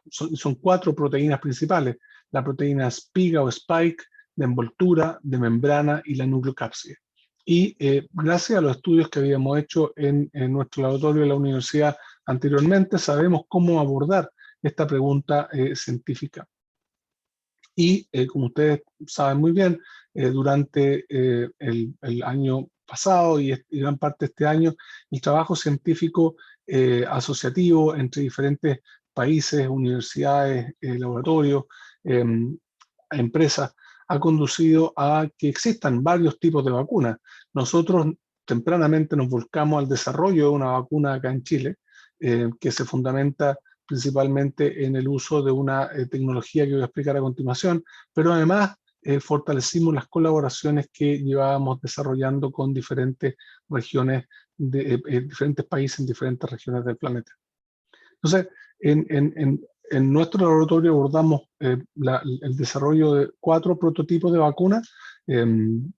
Son 4 proteínas principales: la proteína spiga o spike, de envoltura, de membrana y la nucleocápside. Y gracias a los estudios que habíamos hecho en nuestro laboratorio de la universidad anteriormente, sabemos cómo abordar esta pregunta científica. Y como ustedes saben muy bien, durante el año pasado y gran parte de este año, el trabajo científico asociativo entre diferentes países, universidades, laboratorios, empresas, ha conducido a que existan varios tipos de vacunas. Nosotros tempranamente nos volcamos al desarrollo de una vacuna acá en Chile, que se fundamenta principalmente en el uso de una tecnología que voy a explicar a continuación, pero además fortalecimos las colaboraciones que llevábamos desarrollando con diferentes regiones, diferentes países en diferentes regiones del planeta. Entonces, en nuestro laboratorio abordamos el desarrollo de 4 prototipos de vacunas que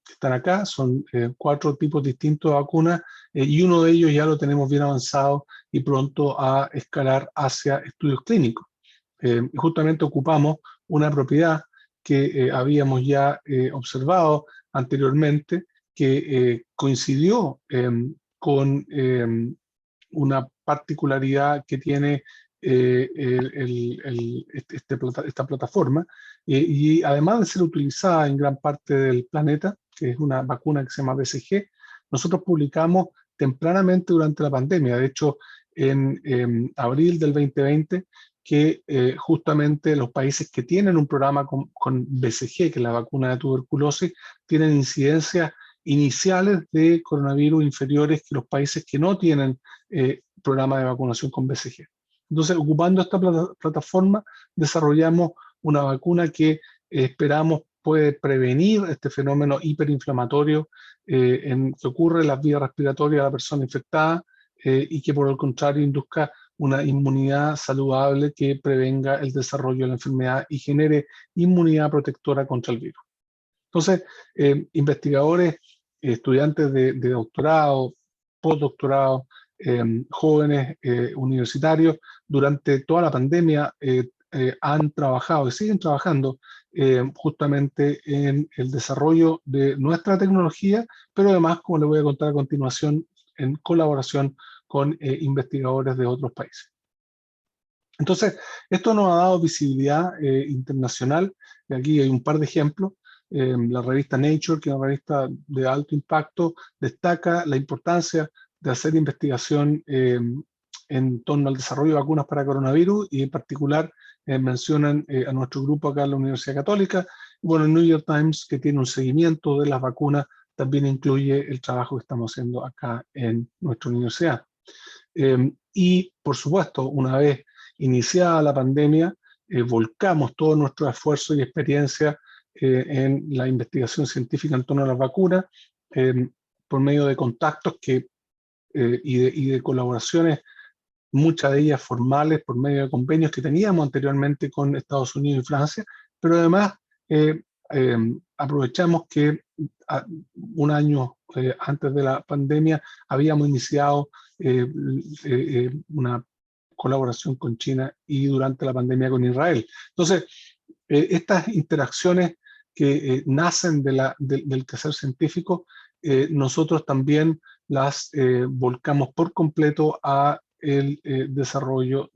están acá. Son 4 tipos distintos de vacunas y uno de ellos ya lo tenemos bien avanzado y pronto a escalar hacia estudios clínicos. Y justamente ocupamos una propiedad que habíamos ya observado anteriormente, que coincidió con una particularidad que tiene esta plataforma, y además de ser utilizada en gran parte del planeta, que es una vacuna que se llama BCG, nosotros publicamos tempranamente durante la pandemia, de hecho en abril del 2020, que justamente los países que tienen un programa con BCG, que es la vacuna de tuberculosis, tienen incidencias iniciales de coronavirus inferiores que los países que no tienen programa de vacunación con BCG. Entonces, ocupando esta plataforma, desarrollamos una vacuna que esperamos puede prevenir este fenómeno hiperinflamatorio que ocurre en las vías respiratorias de la persona infectada y que por el contrario induzca una inmunidad saludable que prevenga el desarrollo de la enfermedad y genere inmunidad protectora contra el virus. Entonces, investigadores, estudiantes de doctorado, postdoctorado, jóvenes universitarios, durante toda la pandemia han trabajado y siguen trabajando justamente en el desarrollo de nuestra tecnología, pero además, como les voy a contar a continuación, en colaboración con investigadores de otros países. Entonces, esto nos ha dado visibilidad internacional. Aquí hay un par de ejemplos. La revista Nature, que es una revista de alto impacto, destaca la importancia de hacer investigación en torno al desarrollo de vacunas para coronavirus, y en particular mencionan a nuestro grupo acá en la Universidad Católica. Bueno, el New York Times, que tiene un seguimiento de las vacunas, también incluye el trabajo que estamos haciendo acá en nuestra universidad. Y, por supuesto, una vez iniciada la pandemia, volcamos todo nuestro esfuerzo y experiencia en la investigación científica en torno a las vacunas, por medio de contactos y de colaboraciones, muchas de ellas formales, por medio de convenios que teníamos anteriormente con Estados Unidos y Francia, pero además aprovechamos que un año antes de la pandemia habíamos iniciado una colaboración con China y durante la pandemia con Israel. Entonces, estas interacciones que nacen del quehacer científico, nosotros también las volcamos por completo a el desarrollo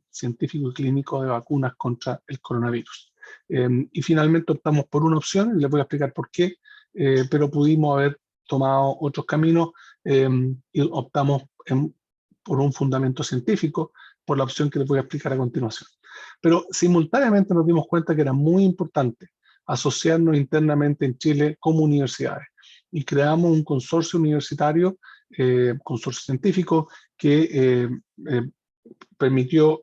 científico y clínico de vacunas contra el coronavirus. Y finalmente optamos por una opción, y les voy a explicar por qué, pero pudimos haber tomado otros caminos y optamos por un fundamento científico, por la opción que les voy a explicar a continuación. Pero simultáneamente nos dimos cuenta que era muy importante asociarnos internamente en Chile como universidades, y creamos un consorcio universitario, consorcio científico, que permitió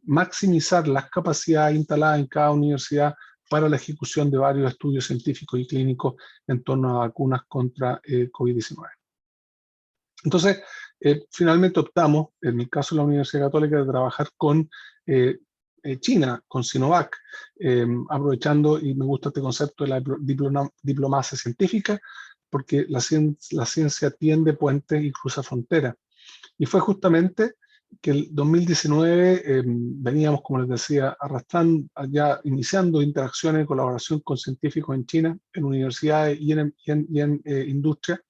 maximizar las capacidades instaladas en cada universidad, para la ejecución de varios estudios científicos y clínicos en torno a vacunas contra COVID-19. Entonces, finalmente optamos, en mi caso la Universidad Católica, de trabajar con China, con Sinovac, aprovechando, y me gusta este concepto de la diplomacia científica, porque la ciencia tiende puentes y cruza fronteras. Y fue justamente que el 2019 veníamos, como les decía, arrastrando, ya iniciando interacciones y colaboración con científicos en China, en universidades y en industria.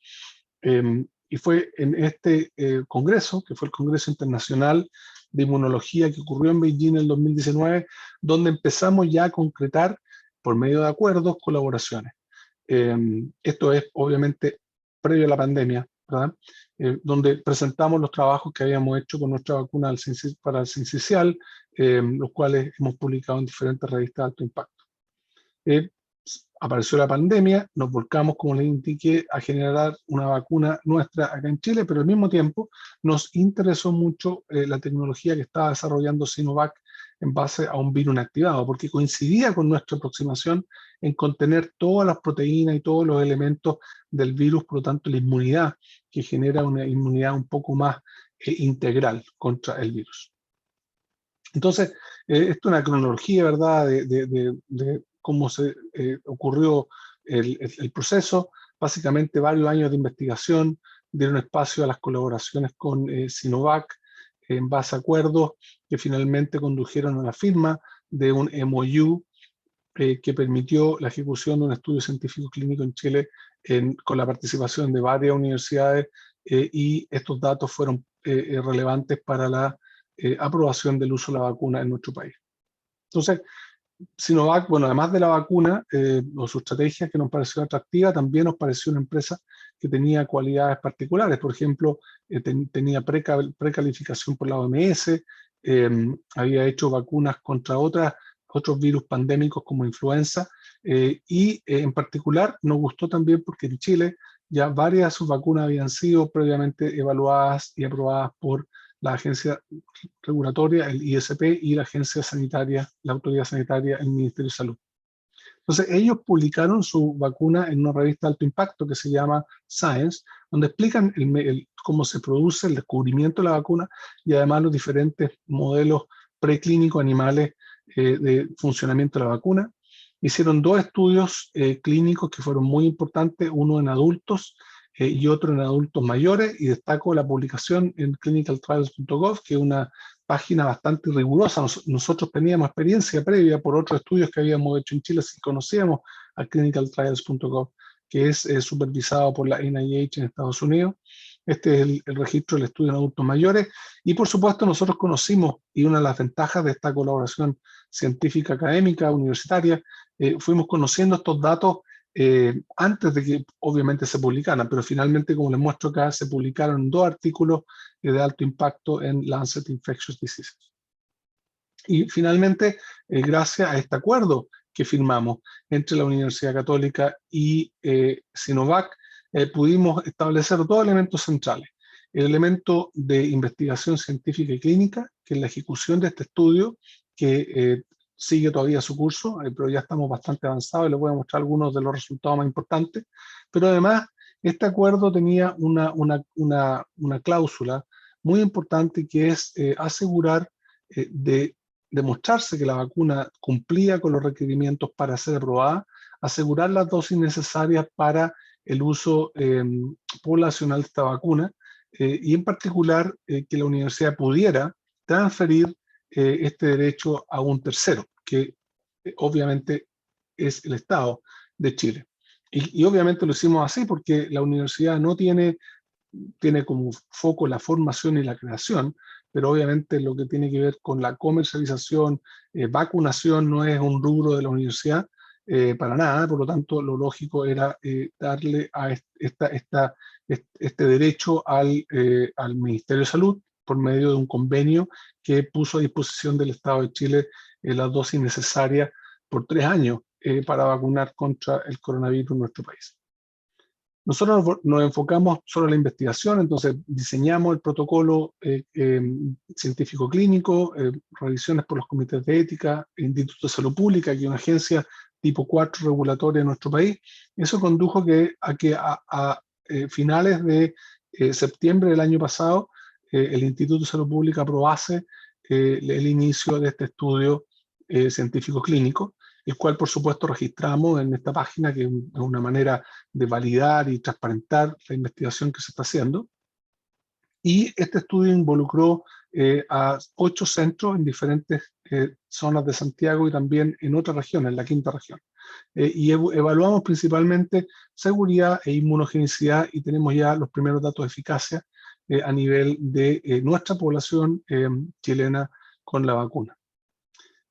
Y fue en este congreso, que fue el Congreso Internacional de Inmunología que ocurrió en Beijing en el 2019, donde empezamos ya a concretar, por medio de acuerdos, colaboraciones. Esto es obviamente previo a la pandemia, ¿verdad? Donde presentamos los trabajos que habíamos hecho con nuestra vacuna para el sincicial, los cuales hemos publicado en diferentes revistas de alto impacto. Apareció la pandemia, nos volcamos, como les indiqué, a generar una vacuna nuestra acá en Chile, pero al mismo tiempo nos interesó mucho la tecnología que estaba desarrollando Sinovac en base a un virus inactivado, porque coincidía con nuestra aproximación en contener todas las proteínas y todos los elementos del virus, por lo tanto la inmunidad, que genera una inmunidad un poco más integral contra el virus. Entonces, esto es una cronología, ¿verdad?, de cómo se ocurrió el proceso. Básicamente varios años de investigación dieron espacio a las colaboraciones con Sinovac en base a acuerdos que finalmente condujeron a la firma de un MOU que permitió la ejecución de un estudio científico clínico en Chile con la participación de varias universidades y estos datos fueron relevantes para la aprobación del uso de la vacuna en nuestro país. Entonces, Sinovac, bueno, además de la vacuna o su estrategia que nos pareció atractiva, también nos pareció una empresa que tenía cualidades particulares. Por ejemplo, tenía precalificación por la OMS, había hecho vacunas contra otros virus pandémicos como influenza, y en particular nos gustó también porque en Chile ya varias de sus vacunas habían sido previamente evaluadas y aprobadas por la agencia regulatoria, el ISP, y la agencia sanitaria, la autoridad sanitaria, el Ministerio de Salud. Entonces ellos publicaron su vacuna en una revista de alto impacto que se llama Science, donde explican cómo se produce el descubrimiento de la vacuna y además los diferentes modelos preclínicos animales de funcionamiento de la vacuna. Hicieron 2 estudios clínicos que fueron muy importantes, uno en adultos y otro en adultos mayores, y destaco la publicación en clinicaltrials.gov, que es una página bastante rigurosa. Nosotros teníamos experiencia previa por otros estudios que habíamos hecho en Chile, si conocíamos a clinicaltrials.gov, que es supervisado por la NIH en Estados Unidos. Este es el registro del estudio en adultos mayores, y por supuesto nosotros conocimos, y una de las ventajas de esta colaboración científica académica universitaria, fuimos conociendo estos datos antes de que obviamente se publicaran, pero finalmente, como les muestro acá, se publicaron 2 artículos de alto impacto en Lancet Infectious Diseases. Y finalmente, gracias a este acuerdo que firmamos entre la Universidad Católica y Sinovac, pudimos establecer 2 elementos centrales. El elemento de investigación científica y clínica, que es la ejecución de este estudio, que sigue todavía su curso, pero ya estamos bastante avanzados y les voy a mostrar algunos de los resultados más importantes. Pero además, este acuerdo tenía una cláusula muy importante, que es asegurar de demostrarse que la vacuna cumplía con los requerimientos para ser aprobada, asegurar las dosis necesarias para el uso poblacional de esta vacuna, y en particular que la universidad pudiera transferir este derecho a un tercero, que obviamente es el Estado de Chile. Y obviamente lo hicimos así porque la universidad no tiene como foco la formación y la creación, pero obviamente lo que tiene que ver con la comercialización, vacunación, no es un rubro de la universidad para nada. Por lo tanto, lo lógico era darle a este derecho al Ministerio de Salud por medio de un convenio que puso a disposición del Estado de Chile las dosis necesarias por 3 años para vacunar contra el coronavirus en nuestro país. Nosotros nos enfocamos solo en la investigación, entonces diseñamos el protocolo científico clínico, revisiones por los comités de ética, el Instituto de Salud Pública, que es una agencia tipo 4 regulatoria en nuestro país. Eso condujo a que a finales de septiembre del año pasado, el Instituto de Salud Pública aprobase el inicio de este estudio científico clínico, el cual por supuesto registramos en esta página, que es una manera de validar y transparentar la investigación que se está haciendo. Y este estudio involucró a 8 centros en diferentes zonas de Santiago y también en otras regiones, en la quinta región. Y evaluamos principalmente seguridad e inmunogenicidad, y tenemos ya los primeros datos de eficacia a nivel de nuestra población chilena con la vacuna.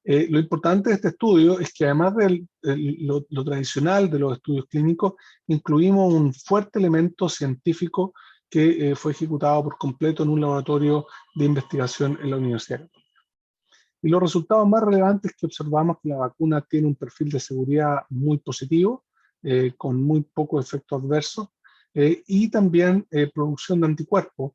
Lo importante de este estudio es que además de lo tradicional de los estudios clínicos, incluimos un fuerte elemento científico que fue ejecutado por completo en un laboratorio de investigación en la Universidad Católica. Y los resultados más relevantes que observamos es que la vacuna tiene un perfil de seguridad muy positivo, con muy pocos efectos adversos, y también producción de anticuerpos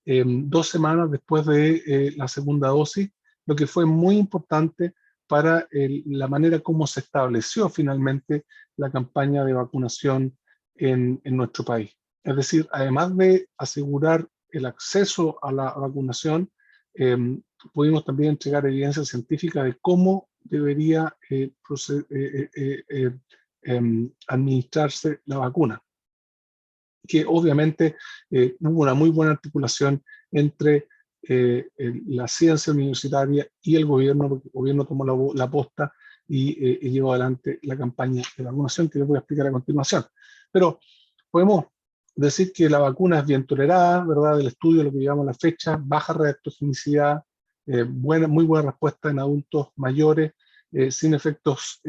2 semanas después de la segunda dosis, lo que fue muy importante para la manera como se estableció finalmente la campaña de vacunación en nuestro país. Es decir, además de asegurar el acceso a la vacunación, pudimos también entregar evidencia científica de cómo debería administrarse la vacuna, que obviamente hubo una muy buena articulación entre la ciencia universitaria y el gobierno, porque el gobierno tomó la posta y llevó adelante la campaña de vacunación, que les voy a explicar a continuación. Pero podemos decir que la vacuna es bien tolerada, ¿verdad? Del estudio, lo que llevamos a la fecha, baja reactogenicidad, muy buena respuesta en adultos mayores, sin efectos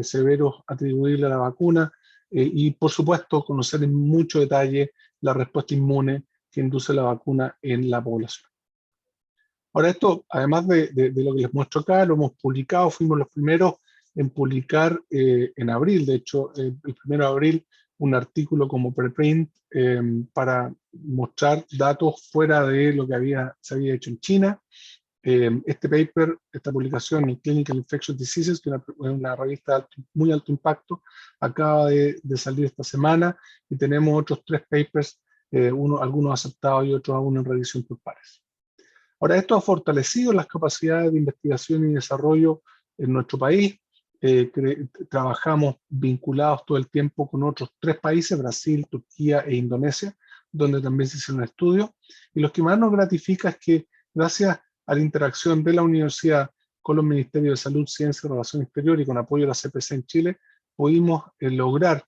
severos atribuibles a la vacuna, y por supuesto conocer en mucho detalle la respuesta inmune que induce la vacuna en la población. Ahora esto, además de lo que les muestro acá, lo hemos publicado, fuimos los primeros en publicar en abril, de hecho el 1 de abril, un artículo como preprint para mostrar datos fuera de lo que se había hecho en China. Este paper, esta publicación en Clinical Infectious Diseases, que es una revista de muy alto impacto, acaba de salir esta semana, y tenemos otros 3 papers, algunos aceptados y otros aún en revisión por pares. Ahora, esto ha fortalecido las capacidades de investigación y desarrollo en nuestro país. Trabajamos vinculados todo el tiempo con otros 3 países, Brasil, Turquía e Indonesia, donde también se hicieron estudios. Y lo que más nos gratifica es que, gracias a la interacción de la universidad con los Ministerios de Salud, Ciencia y Relaciones Exteriores y con apoyo de la CPC en Chile, pudimos lograr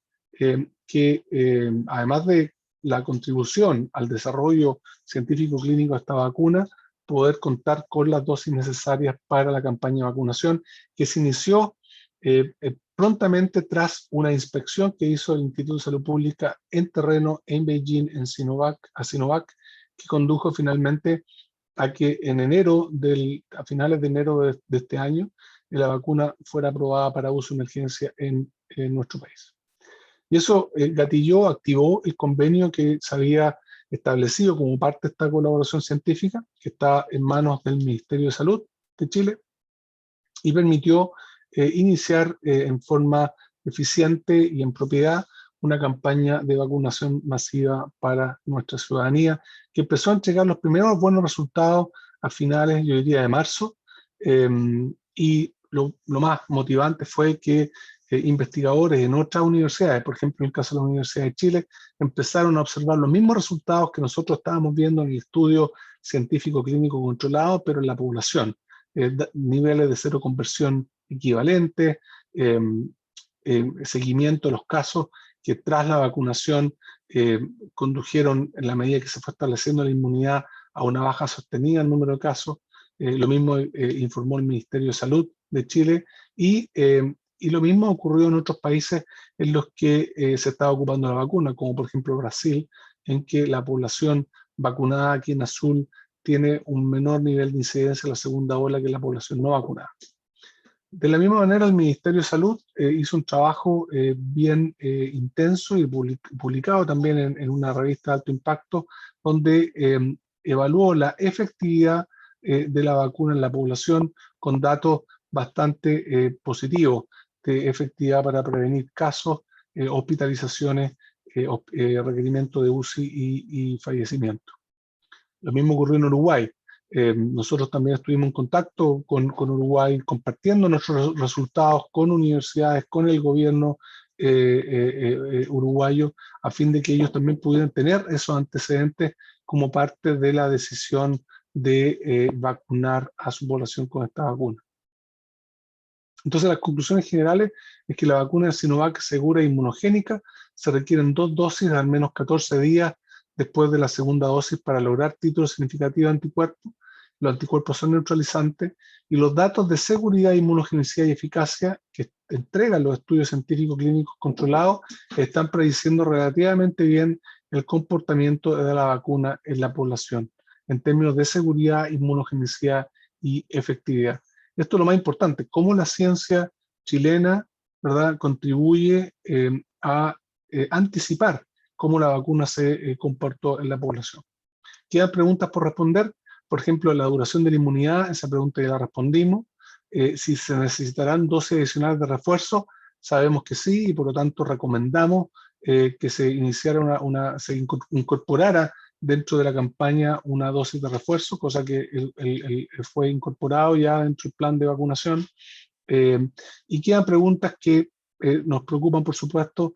que, además de la contribución al desarrollo científico clínico de esta vacuna, poder contar con las dosis necesarias para la campaña de vacunación, que se inició prontamente tras una inspección que hizo el Instituto de Salud Pública en terreno en Beijing, a Sinovac, que condujo finalmente a que a finales de enero de este año, la vacuna fuera aprobada para uso de emergencia en nuestro país. Y eso activó el convenio que se había establecido como parte de esta colaboración científica, que está en manos del Ministerio de Salud de Chile, y permitió iniciar en forma eficiente y en propiedad una campaña de vacunación masiva para nuestra ciudadanía, que empezó a entregar los primeros buenos resultados a finales, yo diría, de marzo, y lo más motivante fue que investigadores en otras universidades, por ejemplo en el caso de la Universidad de Chile, empezaron a observar los mismos resultados que nosotros estábamos viendo en el estudio científico clínico controlado, pero en la población, niveles de seroconversión equivalentes, seguimiento de los casos que tras la vacunación condujeron, en la medida que se fue estableciendo la inmunidad, a una baja sostenida en el número de casos. Lo mismo informó el Ministerio de Salud de Chile, y lo mismo ocurrió en otros países en los que se estaba ocupando la vacuna, como por ejemplo Brasil, en que la población vacunada aquí en azul tiene un menor nivel de incidencia en la segunda ola que la población no vacunada. De la misma manera, el Ministerio de Salud hizo un trabajo bien intenso y publicado también en una revista de alto impacto, donde evaluó la efectividad de la vacuna en la población con datos bastante positivos. de efectividad para prevenir casos, hospitalizaciones, requerimiento de UCI y fallecimiento. Lo mismo ocurrió en Uruguay. Nosotros también estuvimos en contacto con Uruguay, compartiendo nuestros resultados con universidades, con el gobierno uruguayo, a fin de que ellos también pudieran tener esos antecedentes como parte de la decisión de vacunar a su población con esta vacuna. Entonces, las conclusiones generales es que la vacuna de Sinovac es segura e inmunogénica. Se requieren 2 dosis de al menos 14 días después de la segunda dosis para lograr títulos significativos de anticuerpos. Los anticuerpos son neutralizantes y los datos de seguridad, inmunogenicidad y eficacia que entregan los estudios científicos clínicos controlados están prediciendo relativamente bien el comportamiento de la vacuna en la población en términos de seguridad, inmunogenicidad y efectividad. Esto es lo más importante, cómo la ciencia chilena, ¿verdad?, contribuye a anticipar cómo la vacuna se comportó en la población. Quedan preguntas por responder, por ejemplo, la duración de la inmunidad, esa pregunta ya la respondimos. Si se necesitarán dosis adicionales de refuerzo, sabemos que sí, y por lo tanto recomendamos que se iniciara se incorporara dentro de la campaña una dosis de refuerzo, cosa que fue incorporado ya dentro del plan de vacunación. Y quedan preguntas que nos preocupan, por supuesto,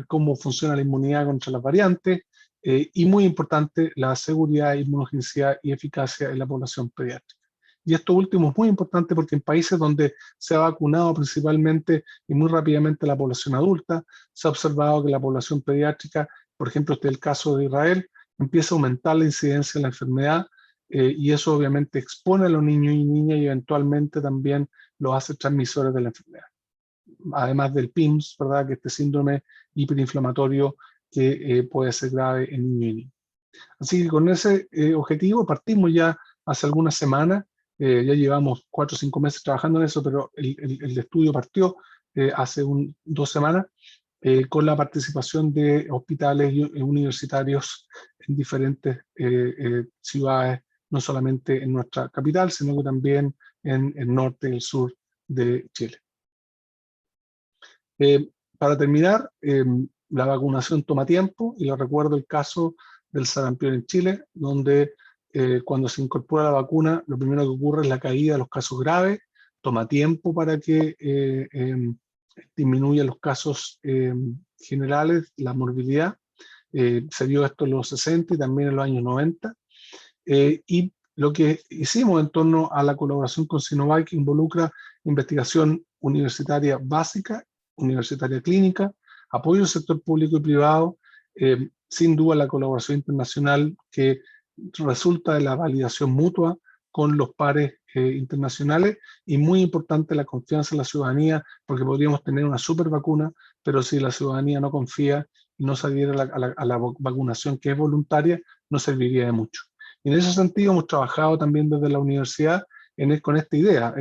cómo funciona la inmunidad contra las variantes, y muy importante, la seguridad, inmunogenicidad y eficacia en la población pediátrica. Y esto último es muy importante porque en países donde se ha vacunado principalmente y muy rápidamente la población adulta, se ha observado que la población pediátrica, por ejemplo, este es el caso de Israel, empieza a aumentar la incidencia de la enfermedad, y eso obviamente expone a los niños y niñas y eventualmente también los hace transmisores de la enfermedad. Además del PIMS, ¿verdad?, que este síndrome hiperinflamatorio que puede ser grave en niños y niñas. Así que con ese objetivo partimos ya hace algunas semanas, ya llevamos 4 o 5 meses trabajando en eso, pero el estudio partió hace 2 semanas, con la participación de hospitales universitarios en diferentes ciudades, no solamente en nuestra capital, sino que también en el norte y el sur de Chile. Para terminar, la vacunación toma tiempo, y les recuerdo el caso del sarampión en Chile, donde cuando se incorpora la vacuna, lo primero que ocurre es la caída de los casos graves, toma tiempo para que disminuya los casos generales, la morbilidad. Se vio esto en los 60 y también en los años 90. Y lo que hicimos en torno a la colaboración con Sinovac involucra investigación universitaria básica, universitaria clínica, apoyo al sector público y privado, sin duda la colaboración internacional que resulta de la validación mutua con los pares internacionales, y muy importante la confianza en la ciudadanía, porque podríamos tener una super vacuna, pero si la ciudadanía no confía y no se adhiere a la vacunación que es voluntaria, no serviría de mucho. Y en ese sentido hemos trabajado también desde la universidad con esta idea,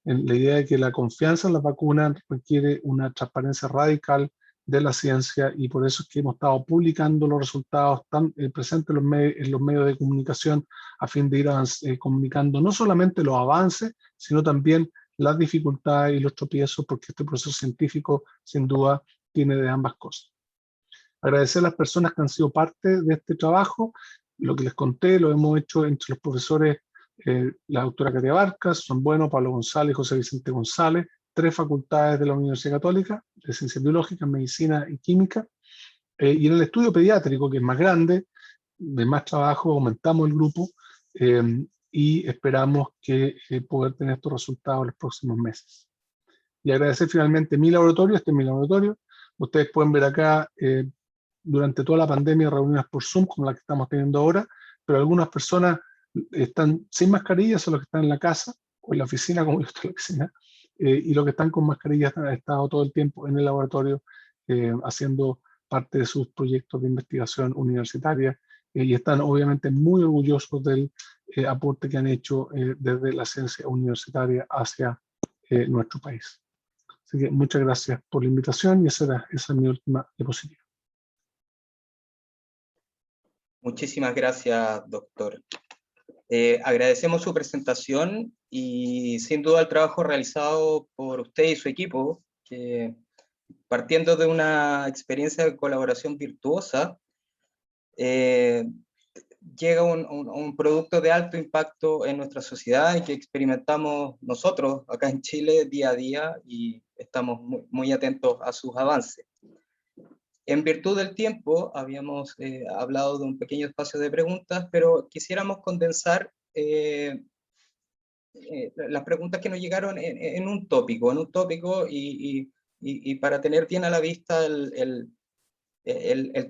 la idea de que la confianza en las vacunas requiere una transparencia radical de la ciencia, y por eso es que hemos estado publicando los resultados tan presentes en los medios de comunicación, a fin de ir comunicando no solamente los avances, sino también las dificultades y los tropiezos, porque este proceso científico sin duda tiene de ambas cosas. Agradecer a las personas que han sido parte de este trabajo. Lo que les conté lo hemos hecho entre los profesores, la doctora Katia Barcas, Son Bueno, Pablo González y José Vicente González, 3 facultades de la Universidad Católica, de Ciencias Biológicas, Medicina y Química. Y en el estudio pediátrico, que es más grande, de más trabajo, aumentamos el grupo, y esperamos que poder tener estos resultados en los próximos meses. Y agradecer finalmente mi laboratorio, este es mi laboratorio. Ustedes pueden ver acá, durante toda la pandemia, reuniones por Zoom, como la que estamos teniendo ahora, pero algunas personas están sin mascarilla, son los que están en la casa, o en la oficina, como yo estoy en la oficina, y los que están con mascarilla han estado todo el tiempo en el laboratorio haciendo parte de sus proyectos de investigación universitaria, y están obviamente muy orgullosos del aporte que han hecho desde la ciencia universitaria hacia nuestro país. Así que muchas gracias por la invitación, y esa es mi última diapositiva. Muchísimas gracias, doctor. Agradecemos su presentación y sin duda el trabajo realizado por usted y su equipo, que partiendo de una experiencia de colaboración virtuosa, llega un producto de alto impacto en nuestra sociedad y que experimentamos nosotros acá en Chile día a día y estamos muy atentos a sus avances. En virtud del tiempo, habíamos hablado de un pequeño espacio de preguntas, pero quisiéramos condensar las preguntas que nos llegaron en un tópico y para tener bien a la vista el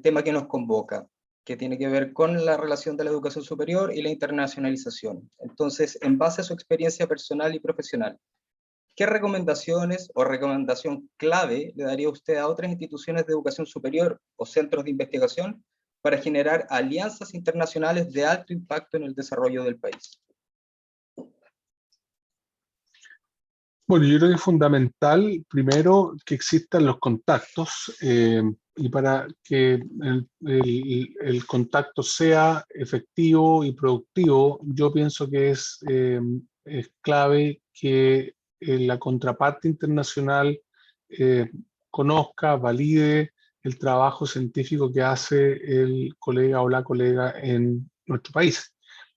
tema que nos convoca, que tiene que ver con la relación de la educación superior y la internacionalización. Entonces, en base a su experiencia personal y profesional, ¿qué recomendaciones o recomendación clave le daría usted a otras instituciones de educación superior o centros de investigación para generar alianzas internacionales de alto impacto en el desarrollo del país? Bueno, yo creo que es fundamental, primero, que existan los contactos y para que el contacto sea efectivo y productivo, yo pienso que es clave que la contraparte internacional conozca, valide el trabajo científico que hace el colega o la colega en nuestro país.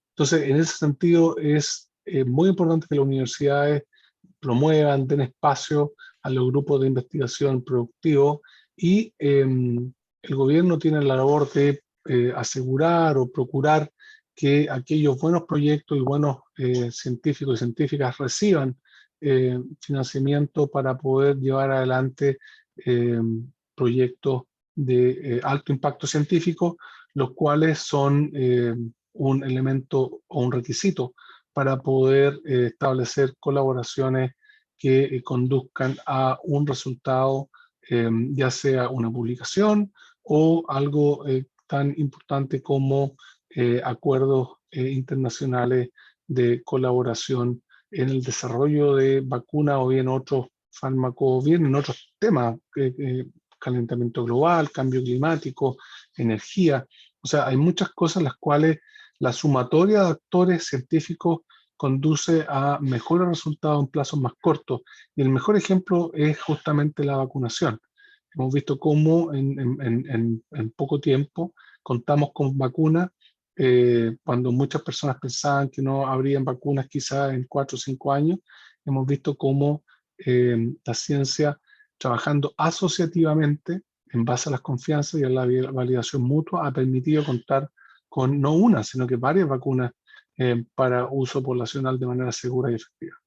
Entonces, en ese sentido, es muy importante que las universidades promuevan, den espacio a los grupos de investigación productivos y el gobierno tiene la labor de asegurar o procurar que aquellos buenos proyectos y buenos científicos y científicas reciban financiamiento para poder llevar adelante proyectos de alto impacto científico, los cuales son un elemento o un requisito para poder establecer colaboraciones que conduzcan a un resultado, ya sea una publicación o algo tan importante como acuerdos internacionales de colaboración en el desarrollo de vacunas o bien otros fármacos, bien en otros temas, calentamiento global, cambio climático, energía. O sea, hay muchas cosas las cuales la sumatoria de actores científicos conduce a mejores resultados en plazos más cortos. Y el mejor ejemplo es justamente la vacunación. Hemos visto cómo en poco tiempo contamos con vacunas, cuando muchas personas pensaban que no habrían vacunas quizás en 4 o 5 años. Hemos visto cómo la ciencia, trabajando asociativamente, en base a las confianzas y a la validación mutua, ha permitido contar con no una, sino que varias vacunas para uso poblacional de manera segura y efectiva.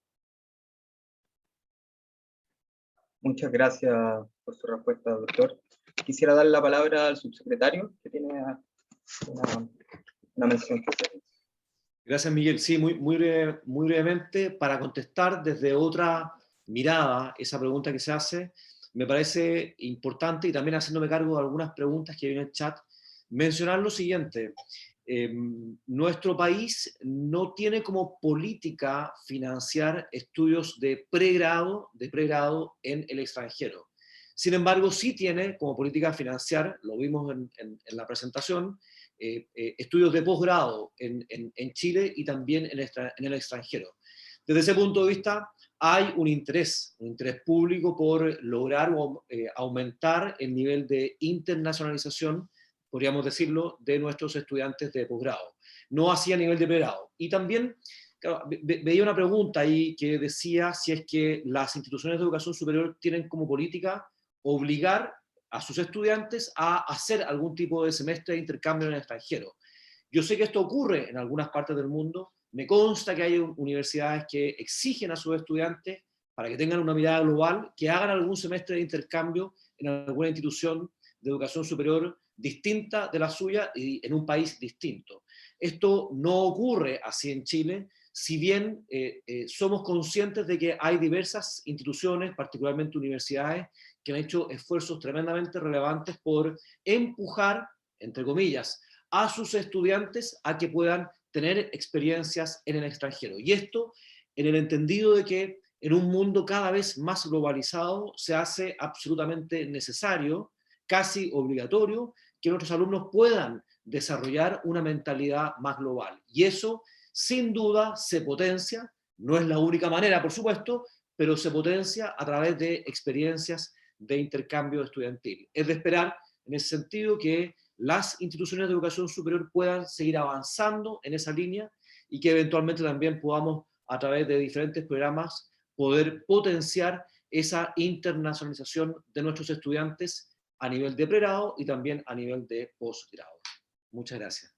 Muchas gracias por su respuesta, doctor. Quisiera dar la palabra al subsecretario, que tiene una mención. Gracias, Miguel. Sí, muy brevemente, para contestar desde otra mirada esa pregunta que se hace, me parece importante, y también haciéndome cargo de algunas preguntas que hay en el chat, mencionar lo siguiente. Nuestro país no tiene como política financiar estudios de pregrado en el extranjero. Sin embargo, sí tiene como política financiar, lo vimos en la presentación, estudios de posgrado en Chile y también en el extranjero. Desde ese punto de vista, hay un interés público por lograr aumentar el nivel de internacionalización, podríamos decirlo, de nuestros estudiantes de posgrado. No así a nivel de pregrado. Y también, claro, veía una pregunta ahí que decía si es que las instituciones de educación superior tienen como política obligar a sus estudiantes a hacer algún tipo de semestre de intercambio en el extranjero. Yo sé que esto ocurre en algunas partes del mundo, me consta que hay universidades que exigen a sus estudiantes, para que tengan una mirada global, que hagan algún semestre de intercambio en alguna institución de educación superior distinta de la suya y en un país distinto. Esto no ocurre así en Chile, si bien somos conscientes de que hay diversas instituciones, particularmente universidades, que han hecho esfuerzos tremendamente relevantes por empujar, entre comillas, a sus estudiantes a que puedan tener experiencias en el extranjero. Y esto en el entendido de que en un mundo cada vez más globalizado se hace absolutamente necesario, casi obligatorio, que nuestros alumnos puedan desarrollar una mentalidad más global. Y eso sin duda se potencia, no es la única manera, por supuesto, pero se potencia a través de experiencias de intercambio estudiantil. Es de esperar, en ese sentido, que las instituciones de educación superior puedan seguir avanzando en esa línea y que eventualmente también podamos, a través de diferentes programas, poder potenciar esa internacionalización de nuestros estudiantes a nivel de pregrado y también a nivel de posgrado. Muchas gracias.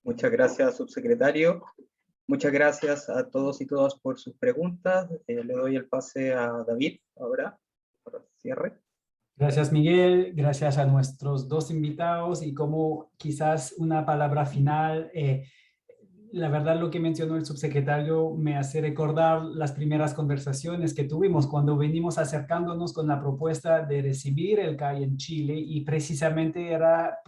Muchas gracias, subsecretario. Muchas gracias a todos y todas por sus preguntas. Le doy el pase a David ahora, para el cierre. Gracias, Miguel. Gracias a nuestros dos invitados y como quizás una palabra final, la verdad lo que mencionó el subsecretario me hace recordar las primeras conversaciones que tuvimos cuando venimos acercándonos con la propuesta de recibir el CAI en Chile y precisamente era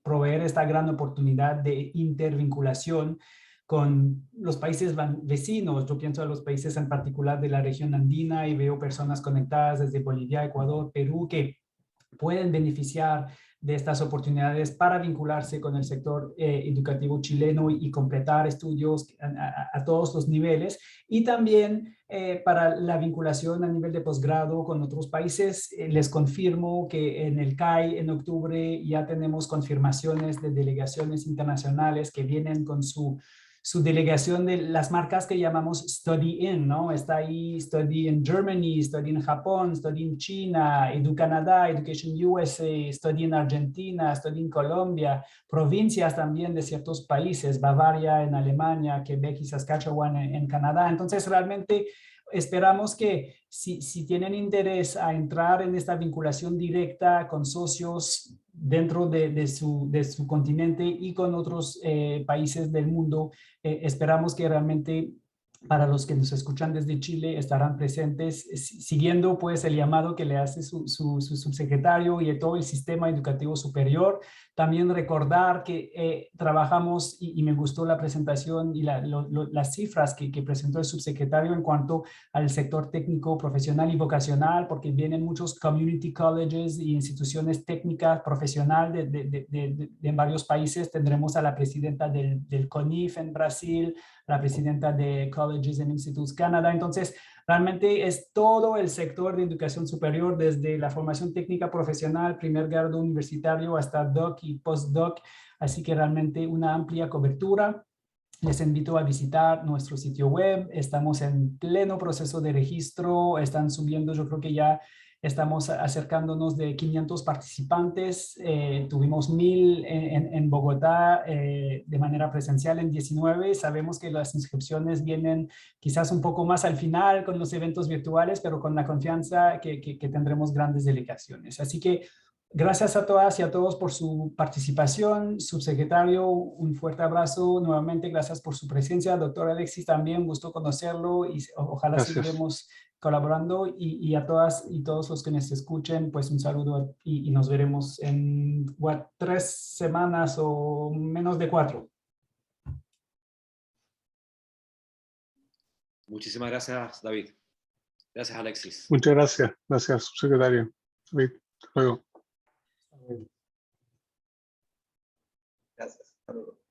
proveer esta gran oportunidad de intervinculación con los países vecinos. Yo pienso a los países en particular de la región andina y veo personas conectadas desde Bolivia, Ecuador, Perú, que pueden beneficiar de estas oportunidades para vincularse con el sector educativo chileno y completar estudios a todos los niveles, y también para la vinculación a nivel de posgrado con otros países. Les confirmo que en el CAI en octubre ya tenemos confirmaciones de delegaciones internacionales que vienen con su delegación de las marcas que llamamos Study In, ¿no? Está ahí Study in Germany, Study in Japón, Study in China, EduCanadá, Education USA, Study in Argentina, Study in Colombia, provincias también de ciertos países, Bavaria en Alemania, Quebec y Saskatchewan en Canadá. Entonces, realmente esperamos que si tienen interés a entrar en esta vinculación directa con socios dentro de su continente y con otros países del mundo, esperamos que realmente para los que nos escuchan desde Chile estarán presentes siguiendo pues el llamado que le hace su subsecretario y todo el sistema educativo superior. También recordar que trabajamos y me gustó la presentación y las cifras que presentó el subsecretario en cuanto al sector técnico, profesional y vocacional, porque vienen muchos community colleges y instituciones técnicas profesional de varios países. Tendremos a la presidenta del CONIF en Brasil, la presidenta de Colleges and Institutes Canadá. Entonces, realmente es todo el sector de educación superior, desde la formación técnica profesional, primer grado universitario, hasta doc y postdoc. Así que realmente una amplia cobertura. Les invito a visitar nuestro sitio web. Estamos en pleno proceso de registro. Están subiendo, yo creo que ya estamos acercándonos de 500 participantes. Tuvimos 1000 en Bogotá de manera presencial en 19. Sabemos que las inscripciones vienen quizás un poco más al final con los eventos virtuales, pero con la confianza que tendremos grandes delegaciones. Así que gracias a todas y a todos por su participación. Subsecretario, un fuerte abrazo. Nuevamente, gracias por su presencia. Doctor Alexis, también gusto conocerlo y ojalá seguiremos colaborando. Y a todas y todos los que nos escuchen, pues un saludo y nos veremos en 3 semanas o menos de 4. Muchísimas gracias, David. Gracias, Alexis. Muchas gracias. Gracias, subsecretario. David, hasta luego. Gracias. Hasta luego.